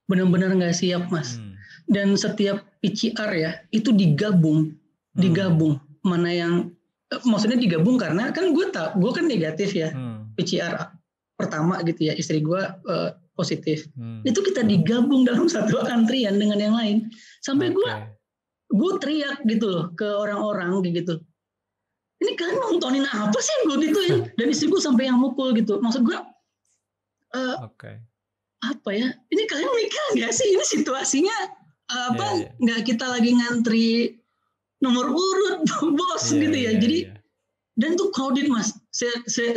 Benar-benar nggak siap Mas. Dan setiap PCR ya itu digabung. Mana yang maksudnya digabung karena kan gue kan negatif ya. PCR pertama gitu ya, istri gue positif. Itu kita digabung dalam satu antrian dengan yang lain. Sampai gue teriak gitu loh ke orang-orang gitu. Ini kalian nontonin apa sih gue gituin? Dan istri gue sampai yang mukul gitu. Maksud gue apa ya? Ini kalian mikir nggak sih ini situasinya nggak kita lagi ngantri nomor urut bos gitu ya. Jadi dan tuh crowded Mas.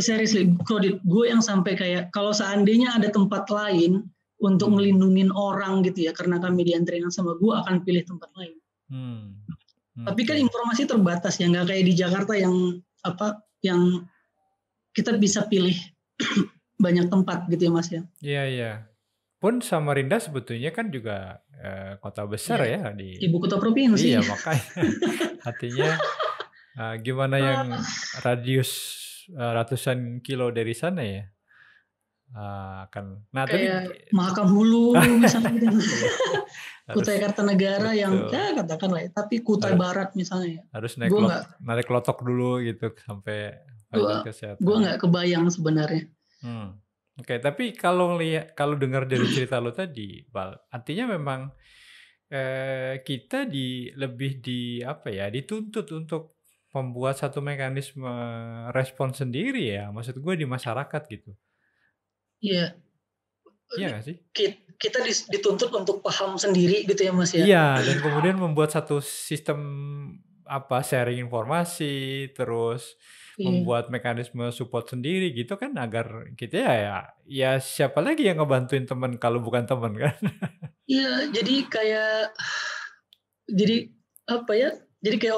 Seriously crowded. Gue yang sampai kayak kalau seandainya ada tempat lain untuk melindungi orang gitu ya, karena kami dianterin sama gue akan pilih tempat lain. Tapi kan informasi terbatas ya, nggak kayak di Jakarta yang yang kita bisa pilih banyak tempat gitu ya Mas ya. Iya. Pun Samarinda sebetulnya kan juga kota besar ya di ibu kota provinsi. Iya makanya artinya gimana yang radius ratusan kilo dari sana ya akan. Nah kayak Mahakam Hulu misalnya gitu. Kutai Kartanegara yang katakan lah, tapi Kutai Barat misalnya. Harus naik lotok dulu gitu sampai kesehatan. Gue nggak kebayang sebenarnya. Oke, tapi kalau dengar dari cerita lo tadi, Bal, artinya memang kita lebih dituntut untuk membuat satu mekanisme respon sendiri ya, maksud gue di masyarakat gitu. Iya. Iya nggak sih? Kita dituntut untuk paham sendiri gitu ya Mas ya. Iya, dan kemudian membuat satu sistem sharing informasi, terus membuat mekanisme support sendiri gitu kan, agar kita ya siapa lagi yang ngebantuin teman kalau bukan teman kan? Iya, jadi kayak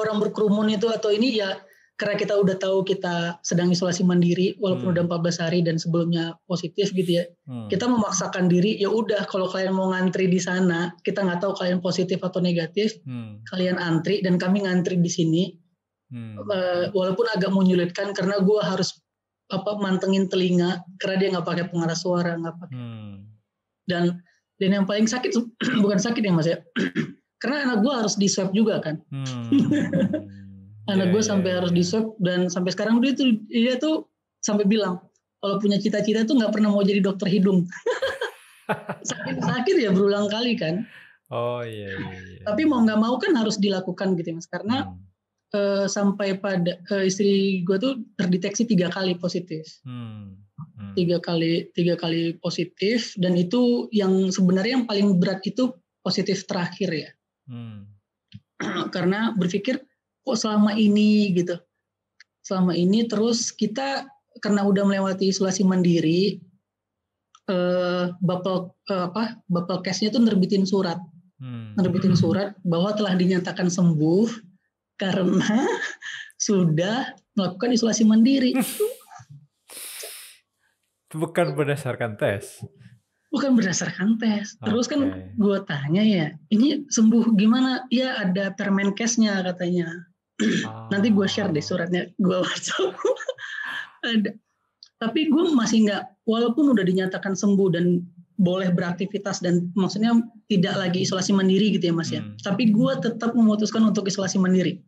orang berkerumun itu atau ini ya karena kita udah tahu kita sedang isolasi mandiri walaupun udah 14 hari dan sebelumnya positif gitu ya. Kita memaksakan diri, ya udah kalau kalian mau ngantri di sana, kita nggak tahu kalian positif atau negatif, kalian antri dan kami ngantri di sini. Walaupun agak menyulitkan karena gue harus mantengin telinga karena dia nggak pakai pengeras suara, nggak pakai. Dan yang paling sakit bukan sakit ya Mas ya, karena anak gue harus di swab juga kan. Anak gue sampai harus di swab dan sampai sekarang dia tuh sampai bilang kalau punya cita-cita tuh nggak pernah mau jadi dokter hidung. sakit ya berulang kali kan. Oh iya. Tapi mau nggak mau kan harus dilakukan gitu Mas, karena sampai pada istri gue tuh terdeteksi 3 kali positif. 3 kali positif, dan itu yang sebenarnya yang paling berat itu positif terakhir ya. Karena berpikir kok selama ini terus kita karena udah melewati isolasi mandiri, Bapelkesnya tuh nerbitin surat bahwa telah dinyatakan sembuh karena sudah melakukan isolasi mandiri. Bukan berdasarkan tes. Bukan berdasarkan tes. Terus kan Oke. gue tanya ya, ini sembuh gimana? Ya ada Permenkesnya katanya. Nanti gue share deh Oh. suratnya, gue WhatsApp. Ada. Tapi gue masih nggak, walaupun udah dinyatakan sembuh dan boleh beraktivitas dan maksudnya tidak lagi isolasi mandiri gitu ya Mas ya. Tapi gue tetap memutuskan untuk isolasi mandiri.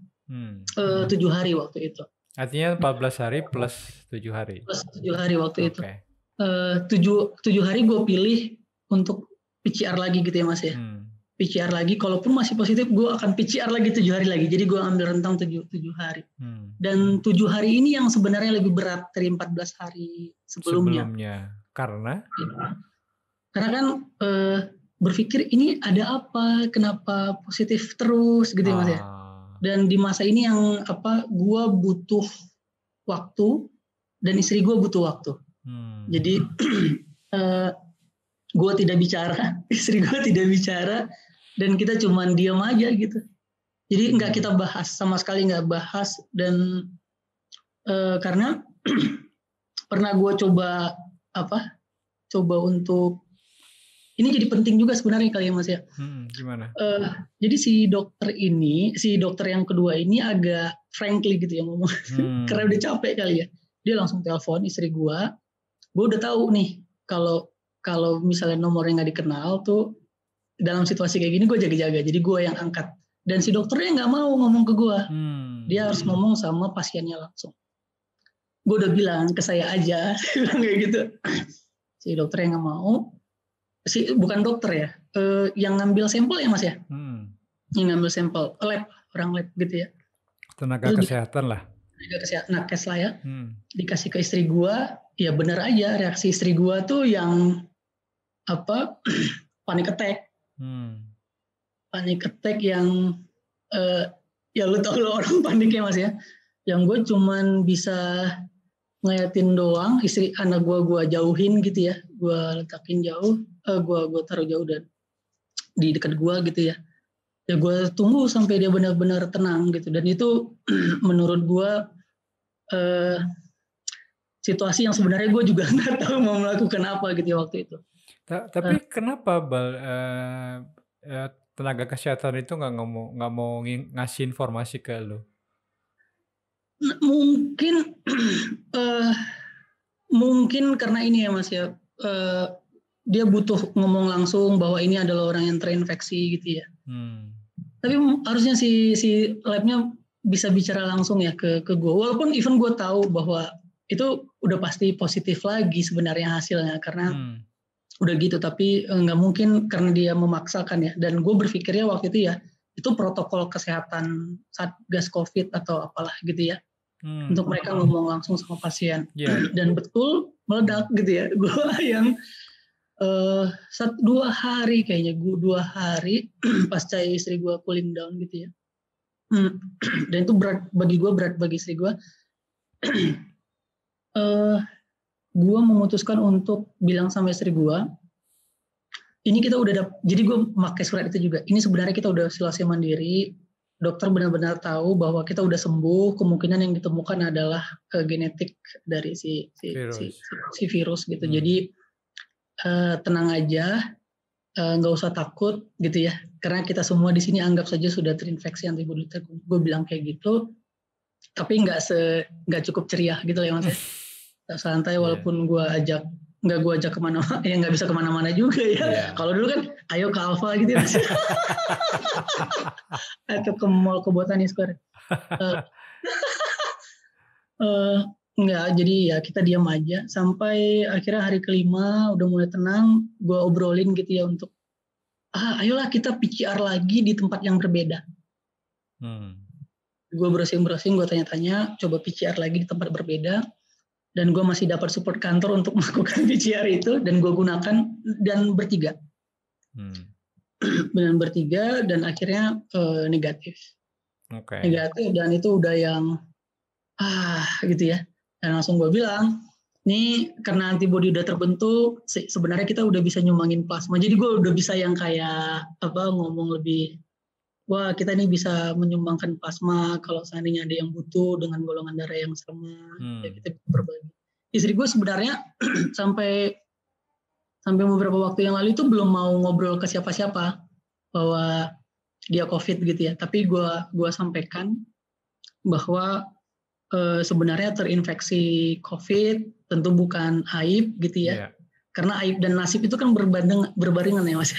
7 hari waktu itu. Artinya 14 hari plus 7 hari. Plus 7 hari waktu itu. Oke. 7 hari gue pilih untuk PCR lagi gitu ya Mas ya. PCR lagi, kalaupun masih positif gue akan PCR lagi 7 hari lagi. Jadi gue ambil rentang 7 hari. Dan 7 hari ini yang sebenarnya lebih berat dari 14 hari sebelumnya. Karena kan berpikir ini ada apa, kenapa positif terus gitu ya Mas ya. Dan di masa ini yang gue butuh waktu dan istri gue butuh waktu. Jadi gue tidak bicara, istri gue tidak bicara, dan kita cuman diam aja gitu. Jadi nggak kita bahas, sama sekali nggak bahas. Dan karena pernah gue coba untuk ini jadi penting juga sebenarnya kali ya Mas ya. Gimana? Jadi si dokter yang kedua ini agak frankly gitu ya ngomong, karena udah capek kali ya. Dia langsung telepon istri gue udah tahu nih kalau misalnya nomornya nggak dikenal tuh dalam situasi kayak gini gue jaga-jaga. Jadi gue yang angkat. Dan si dokternya nggak mau ngomong ke gue. Dia harus ngomong sama pasiennya langsung. Gue udah bilang ke saya aja, bilang kayak gitu. Si dokternya nggak mau. Bukan dokter ya, yang ngambil sampel ya Mas ya, yang ngambil sampel orang lab gitu ya, tenaga kesehatan lah, nakes lah ya, dikasih ke istri gua, ya bener aja reaksi istri gua tuh yang panic attack, yang ya lu tau lo orang panik ya Mas ya, yang gue cuman bisa ngeliatin doang, anak gue jauhin gitu ya, gue letakin jauh, gue taruh jauh dan di dekat gue gitu ya gue tunggu sampai dia benar-benar tenang gitu. Dan itu menurut gue situasi yang sebenarnya gue juga nggak tahu mau melakukan apa gitu ya waktu itu. Tapi kenapa tenaga kesehatan itu nggak mau ngasih informasi ke lo? Mungkin karena ini ya Mas ya, dia butuh ngomong langsung bahwa ini adalah orang yang terinfeksi gitu ya. Tapi harusnya si labnya bisa bicara langsung ya ke gue. Walaupun even gue tahu bahwa itu udah pasti positif lagi sebenarnya hasilnya karena udah gitu. Tapi nggak mungkin karena dia memaksakan ya. Dan gue berpikirnya waktu itu ya itu protokol kesehatan Satgas COVID atau apalah gitu ya. Untuk mereka ngomong langsung sama pasien. Dan betul meledak gitu ya. Gue yang 2 hari kayaknya, 2 hari pasca istri gue cooling down gitu ya. Dan itu berat bagi istri gue. Gue memutuskan untuk bilang sama istri gue, ini kita udah jadi gue pakai surat itu juga. Ini sebenarnya kita udah isolasi mandiri. Dokter benar-benar tahu bahwa kita udah sembuh. Kemungkinan yang ditemukan adalah genetik dari si virus gitu. Jadi tenang aja, nggak usah takut gitu ya. Karena kita semua di sini anggap saja sudah terinfeksi antibodi. Gue bilang kayak gitu. Tapi nggak cukup ceria gitu ya Mas ya. Santai walaupun nggak gue ajak kemana-mana, ya nggak bisa kemana-mana juga ya. Kalau dulu kan ayo ke Alfa gitu ya. Atau ke mall, ke Botani Square. Enggak, jadi ya kita diam aja sampai akhirnya hari kelima udah mulai tenang, gue obrolin gitu ya untuk ayolah kita PCR lagi di tempat yang berbeda. Gue browsing, gue tanya-tanya, coba PCR lagi di tempat berbeda. Dan gue masih dapat support kantor untuk melakukan PCR itu, dan gue gunakan dan bertiga. Dan bertiga, dan akhirnya negatif. Negatif, dan itu udah yang gitu ya. Dan langsung gue bilang, ini karena antibodi udah terbentuk, sebenarnya kita udah bisa nyumbangin plasma. Jadi gue udah bisa yang kayak ngomong lebih, wah kita ini bisa menyumbangkan plasma kalau seandainya ada yang butuh dengan golongan darah yang sama, ya kita berbagi. Istri gue sebenarnya sampai sampai beberapa waktu yang lalu itu belum mau ngobrol ke siapa-siapa bahwa dia COVID gitu ya. Tapi gue sampaikan bahwa sebenarnya terinfeksi COVID tentu bukan aib gitu ya. Yeah. Karena aib dan nasib itu kan berbarengan ya Mas.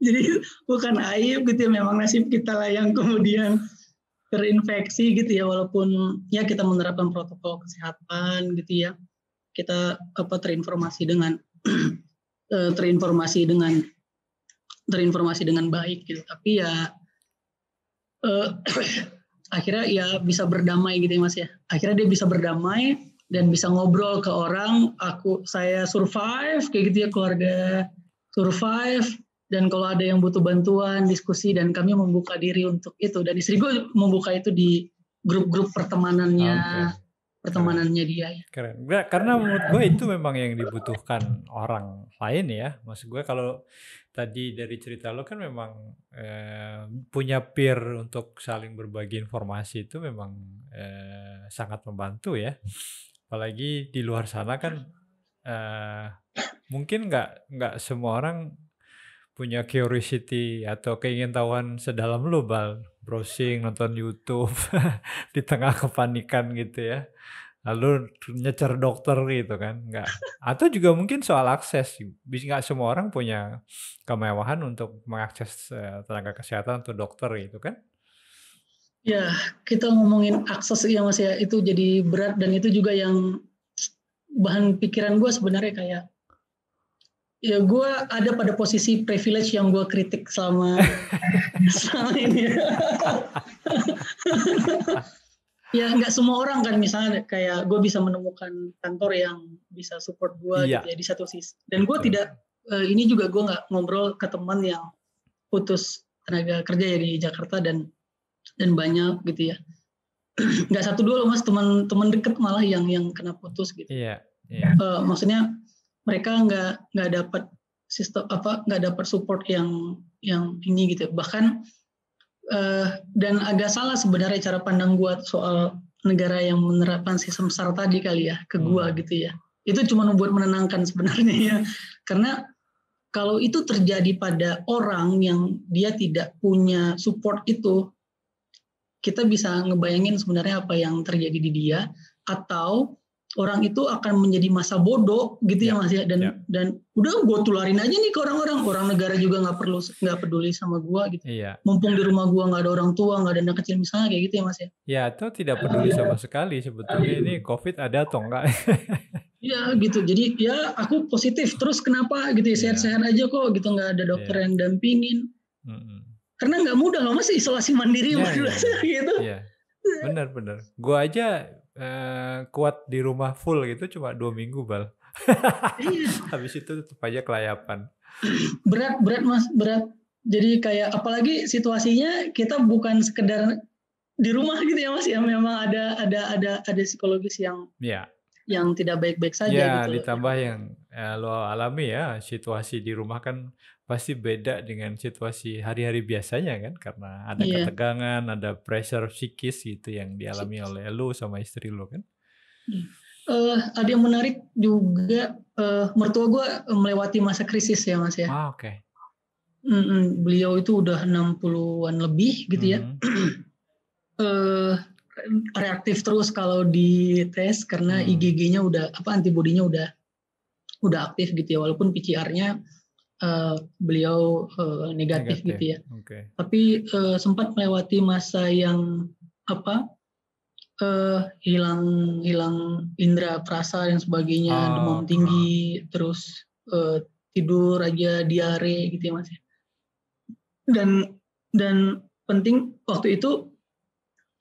Jadi bukan aib gitu ya, memang nasib kita lah yang kemudian terinfeksi gitu ya, walaupun ya kita menerapkan protokol kesehatan gitu ya. Kita terinformasi dengan terinformasi dengan baik gitu. Tapi ya akhirnya ya bisa berdamai gitu ya Mas ya. Akhirnya dia bisa berdamai dan bisa ngobrol ke orang, saya survive kayak gitu ya, keluarga survive, dan kalau ada yang butuh bantuan, diskusi, dan kami membuka diri untuk itu. Dan istri gue membuka itu di grup-grup pertemanannya dia. Ya. Keren. Karena menurut gue itu memang yang dibutuhkan orang lain ya. Maksud gue kalau tadi dari cerita lo kan memang punya peer untuk saling berbagi informasi itu memang sangat membantu ya. Apalagi di luar sana kan mungkin nggak semua orang punya curiosity atau keingintahuan sedalam lo, Bal. Browsing, nonton YouTube di tengah kepanikan gitu ya. Lalu nyecer dokter gitu kan. Nggak. Atau juga mungkin soal akses. Nggak semua orang punya kemewahan untuk mengakses tenaga kesehatan atau dokter gitu kan. Ya, kita ngomongin akses ya Mas ya, itu jadi berat, dan itu juga yang bahan pikiran gue sebenarnya. Kayak ya gue ada pada posisi privilege yang gue kritik selama ini. Ya nggak semua orang kan, misalnya kayak gue bisa menemukan kantor yang bisa support gue gitu ya di satu sisi. Dan gue tidak, ini juga gue nggak ngobrol ke teman yang putus tenaga kerja ya di Jakarta dan banyak gitu ya. Nggak satu dua loh Mas, teman deket malah yang kena putus gitu. Iya. Maksudnya mereka nggak dapat sistem nggak dapat support yang ini gitu. Bahkan dan agak salah sebenarnya cara pandang gue soal negara yang menerapkan sistem SAR tadi kali ya ke gue gitu ya. Itu cuma membuat menenangkan sebenarnya ya. Karena kalau itu terjadi pada orang yang dia tidak punya support itu, kita bisa ngebayangin sebenarnya apa yang terjadi di dia, atau orang itu akan menjadi masa bodoh gitu ya Mas ya, dan udah gue tularin aja nih ke orang negara juga nggak peduli sama gue gitu. Mumpung di rumah gue nggak ada orang tua, nggak ada anak kecil misalnya kayak gitu ya Mas ya. Ya, atau tidak peduli sama sekali sebetulnya ini COVID ada atau enggak. Iya gitu, jadi ya aku positif terus kenapa gitu ya, sehat-sehat aja kok gitu, nggak ada dokter yang dampingin. Karena nggak mudah loh Mas isolasi mandiri gitu. Iya, benar. Gue aja kuat di rumah full gitu cuma 2 minggu Bal. Habis itu tetap aja kelayapan. Berat Mas, berat. Jadi kayak apalagi situasinya kita bukan sekedar di rumah gitu ya Mas ya, memang ada psikologis yang tidak baik-baik saja gitu. Ditambah yang lo alami ya, situasi di rumah kan pasti beda dengan situasi hari-hari biasanya kan, karena ada ketegangan, ada pressure psikis gitu yang dialami oleh lo sama istri lo kan. Ada yang menarik juga, mertua gue melewati masa krisis ya Mas ya. Oke. Beliau itu udah 60-an lebih gitu ya. Reaktif terus kalau dites karena IgG-nya udah antibodinya udah aktif gitu ya, walaupun PCR-nya beliau negatif gitu ya. Tapi sempat melewati masa yang hilang indera perasa dan sebagainya, demam tinggi, terus tidur aja, diare gitu ya Mas. Dan penting waktu itu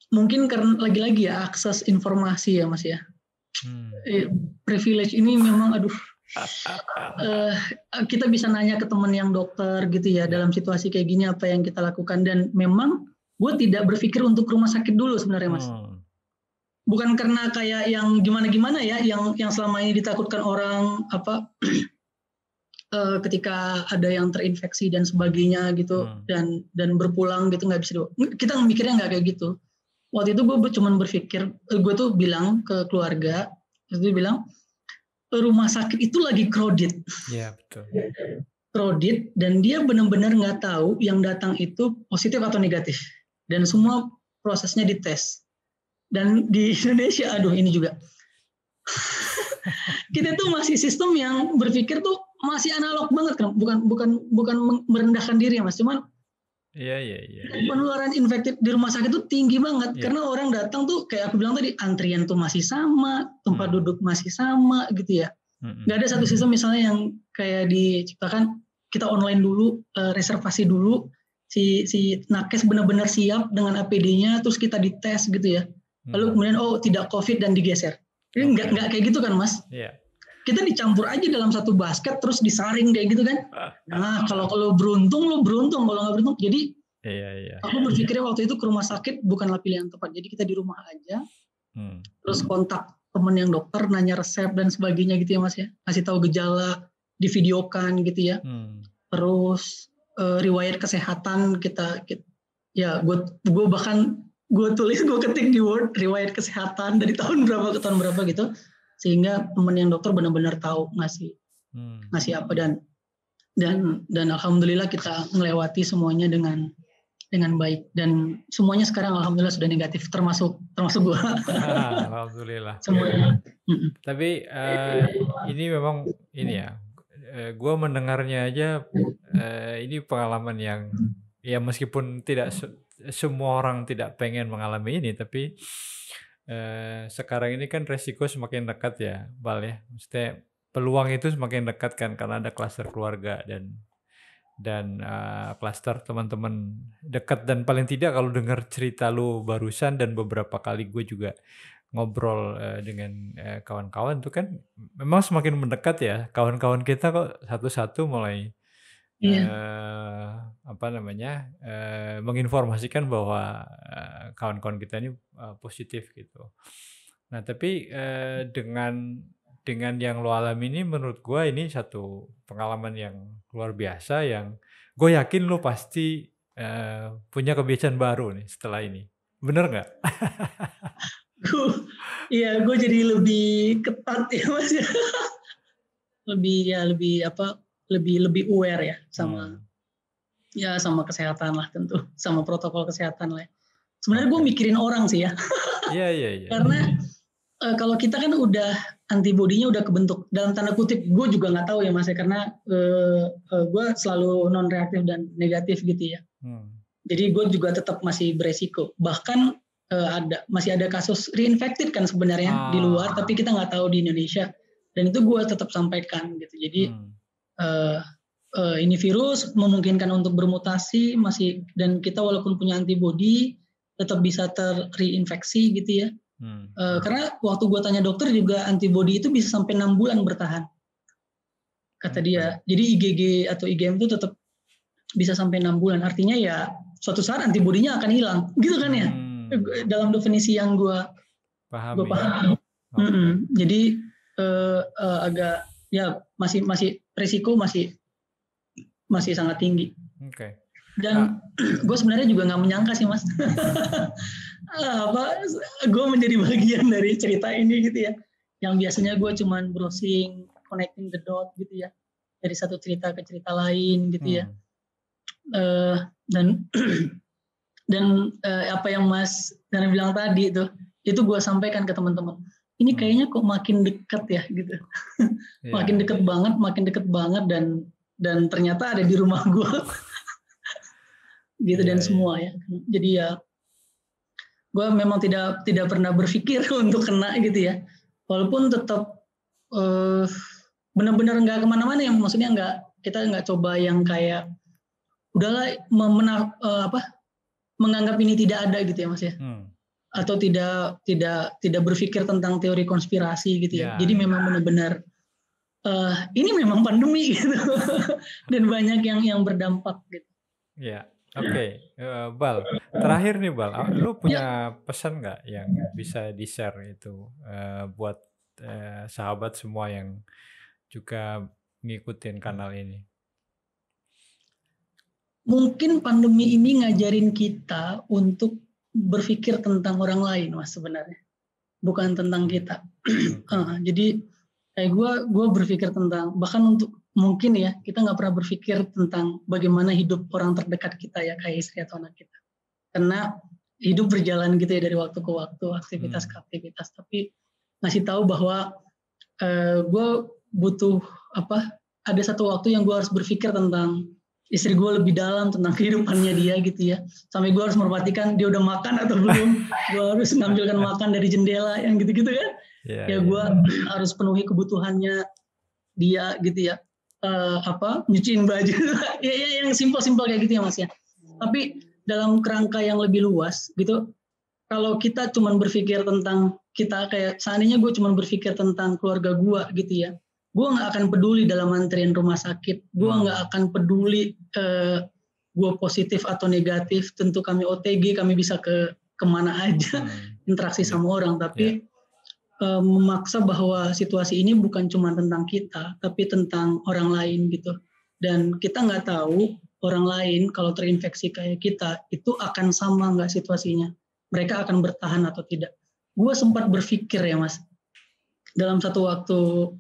mungkin karena lagi-lagi ya akses informasi ya Mas ya. Privilege ini memang kita bisa nanya ke teman yang dokter gitu ya, dalam situasi kayak gini apa yang kita lakukan, dan memang gue tidak berpikir untuk rumah sakit dulu sebenarnya Mas. Bukan karena kayak yang gimana-gimana ya, yang selama ini ditakutkan orang ketika ada yang terinfeksi dan sebagainya gitu, dan berpulang gitu nggak bisa. Kita mikirnya nggak kayak gitu. Waktu itu gue cuma berpikir, gue tuh bilang ke keluarga, itu bilang rumah sakit itu lagi crowded. Iya, betul. Crowded, dan dia benar-benar nggak tahu yang datang itu positif atau negatif. Dan semua prosesnya dites. Dan di Indonesia, aduh ini juga. Kita tuh masih sistem yang berpikir tuh masih analog banget kan. Bukan merendahkan diri ya Mas, cuman Iya. penularan infektif di rumah sakit itu tinggi banget karena orang datang tuh kayak aku bilang tadi, antrian tuh masih sama, tempat duduk masih sama gitu ya. Nggak ada satu sistem misalnya yang kayak diciptakan kita online dulu, reservasi dulu, si nakes benar-benar siap dengan APD-nya, terus kita dites gitu ya. Lalu kemudian tidak COVID dan digeser. Ini nggak kayak gitu kan Mas? Iya. Kita dicampur aja dalam satu basket terus disaring kayak gitu kan. Nah kalau beruntung lo beruntung, kalau nggak beruntung jadi aku berpikirnya waktu itu ke rumah sakit bukanlah pilihan tepat. Jadi kita di rumah aja, terus kontak teman yang dokter, nanya resep dan sebagainya gitu ya Mas ya. Kasih tahu gejala, divideokan gitu ya. Terus riwayat kesehatan kita ya gue bahkan gue ketik di Word riwayat kesehatan dari tahun berapa ke tahun berapa gitu. Sehingga teman yang dokter benar-benar tahu ngasih apa dan alhamdulillah kita melewati semuanya dengan baik dan semuanya sekarang alhamdulillah sudah negatif termasuk gua. Alhamdulillah. Semuanya. Tapi ini memang ini ya, gua mendengarnya aja ini pengalaman yang ya meskipun tidak semua orang tidak pengen mengalami ini, tapi sekarang ini kan resiko semakin dekat ya, Bal ya. Maksudnya peluang itu semakin dekat kan karena ada klaster keluarga dan klaster teman-teman dekat dan paling tidak kalau dengar cerita lu barusan dan beberapa kali gue juga ngobrol dengan kawan-kawan tuh kan memang semakin mendekat ya. Kawan-kawan kita kok satu-satu mulai menginformasikan bahwa kawan-kawan kita ini positif gitu. Nah tapi dengan yang lo alami ini menurut gue ini satu pengalaman yang luar biasa yang gue yakin lo pasti punya kebiasaan baru nih setelah ini. Bener nggak? Gue jadi lebih ketat ya Mas ya. lebih aware ya sama kesehatan lah tentu, sama protokol kesehatan lah. Sebenarnya gue mikirin orang sih ya. Iya. Karena kalau kita kan udah antibodinya udah kebentuk dalam tanda kutip, gue juga nggak tahu ya Mas ya karena gue selalu non reaktif dan negatif gitu ya. Jadi gue juga tetap masih beresiko. Bahkan masih ada kasus reinfected kan sebenarnya di luar, tapi kita nggak tahu di Indonesia. Dan itu gue tetap sampaikan gitu. Jadi ini virus memungkinkan untuk bermutasi masih, dan kita walaupun punya antibodi tetap bisa terreinfeksi gitu ya. Karena waktu gue tanya dokter juga antibodi itu bisa sampai 6 bulan bertahan kata dia. Jadi IgG atau IgM itu tetap bisa sampai 6 bulan. Artinya ya suatu saat antibodinya akan hilang gitu kan ya. Dalam definisi yang gue pahami. Jadi agak ya masih risiko masih sangat tinggi. Dan gue sebenarnya juga nggak menyangka sih Mas, gue menjadi bagian dari cerita ini gitu ya. Yang biasanya gue cuman browsing, connecting the dot gitu ya, dari satu cerita ke cerita lain gitu ya. Dan apa yang Mas Dana bilang tadi itu gue sampaikan ke teman-teman. Ini kayaknya kok makin dekat ya gitu. Makin dekat banget dan ternyata ada di rumah gue. Gitu dan semua ya. Jadi ya gue memang tidak pernah berpikir untuk kena gitu ya. Walaupun tetap benar-benar nggak kemana-mana ya. Maksudnya kita nggak coba yang kayak udahlah menganggap ini tidak ada gitu ya Mas ya. Atau tidak berpikir tentang teori konspirasi gitu ya. Jadi memang benar-benar ini memang pandemi gitu. Dan banyak yang berdampak gitu. Ya. Oke. Bal, terakhir nih Bal, lu punya pesan nggak yang bisa di-share itu buat sahabat semua yang juga ngikutin kanal ini? Mungkin pandemi ini ngajarin kita untuk berpikir tentang orang lain Mas sebenarnya, bukan tentang kita. Jadi Kayak gue berpikir tentang, bahkan untuk mungkin ya, kita nggak pernah berpikir tentang bagaimana hidup orang terdekat kita ya, kayak istri atau anak kita. Karena hidup berjalan gitu ya dari waktu ke waktu, aktivitas ke aktivitas. Tapi ngasih tahu bahwa gue butuh ada satu waktu yang gue harus berpikir tentang istri gue lebih dalam, tentang kehidupannya dia gitu ya. Sampai gue harus merhatikan dia udah makan atau belum. Gue harus mengambilkan makan dari jendela yang gitu-gitu kan. Ya gue harus penuhi kebutuhannya dia gitu ya. Nyuciin baju. ya yang simpel-simpel kayak gitu ya Mas ya. Tapi dalam kerangka yang lebih luas gitu, kalau kita cuma berpikir tentang kita, kayak seandainya gue cuma berpikir tentang keluarga gue gitu ya, gue nggak akan peduli dalam antrian rumah sakit, gue nggak akan peduli gue positif atau negatif, tentu kami OTG, kami bisa kemana aja interaksi sama orang, tapi memaksa bahwa situasi ini bukan cuma tentang kita, tapi tentang orang lain gitu. Dan kita nggak tahu orang lain kalau terinfeksi kayak kita, itu akan sama nggak situasinya. Mereka akan bertahan atau tidak. Gue sempat berpikir ya Mas, dalam satu waktu,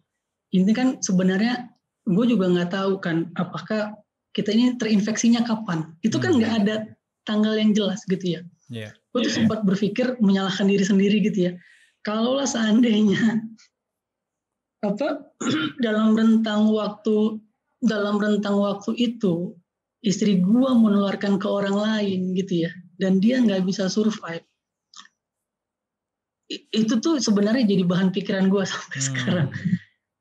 ini kan sebenarnya gue juga nggak tahu kan, apakah kita ini terinfeksinya kapan. Itu kan nggak ada tanggal yang jelas gitu ya. Gue tuh sempat berpikir menyalahkan diri sendiri gitu ya. Kalaulah seandainya dalam rentang waktu itu istri gua menularkan ke orang lain gitu ya, dan dia nggak bisa survive, itu tuh sebenarnya jadi bahan pikiran gua sampai sekarang.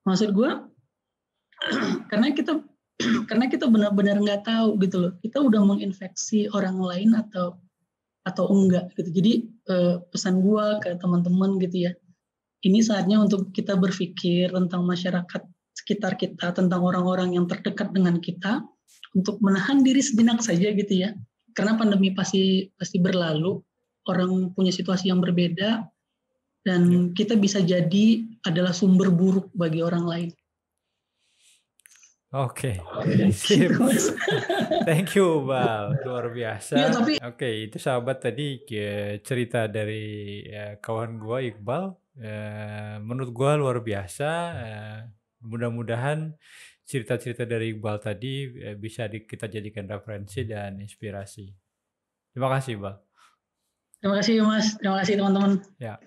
Maksud gua karena kita benar-benar nggak tahu gitu loh, kita udah menginfeksi orang lain atau enggak gitu. Jadi pesan gue ke teman-teman gitu ya, ini saatnya untuk kita berpikir tentang masyarakat sekitar kita, tentang orang-orang yang terdekat dengan kita, untuk menahan diri sejenak saja gitu ya, karena pandemi pasti berlalu, orang punya situasi yang berbeda, dan kita bisa jadi adalah sumber buruk bagi orang lain. Oke, sip. Thank you, Bal. Luar biasa. Ya, tapi Oke, itu sahabat tadi cerita dari kawan gua Iqbal. Menurut gua luar biasa. Mudah-mudahan cerita-cerita dari Iqbal tadi bisa kita jadikan referensi dan inspirasi. Terima kasih, Bal. Terima kasih, Mas. Terima kasih, teman-teman. Ya.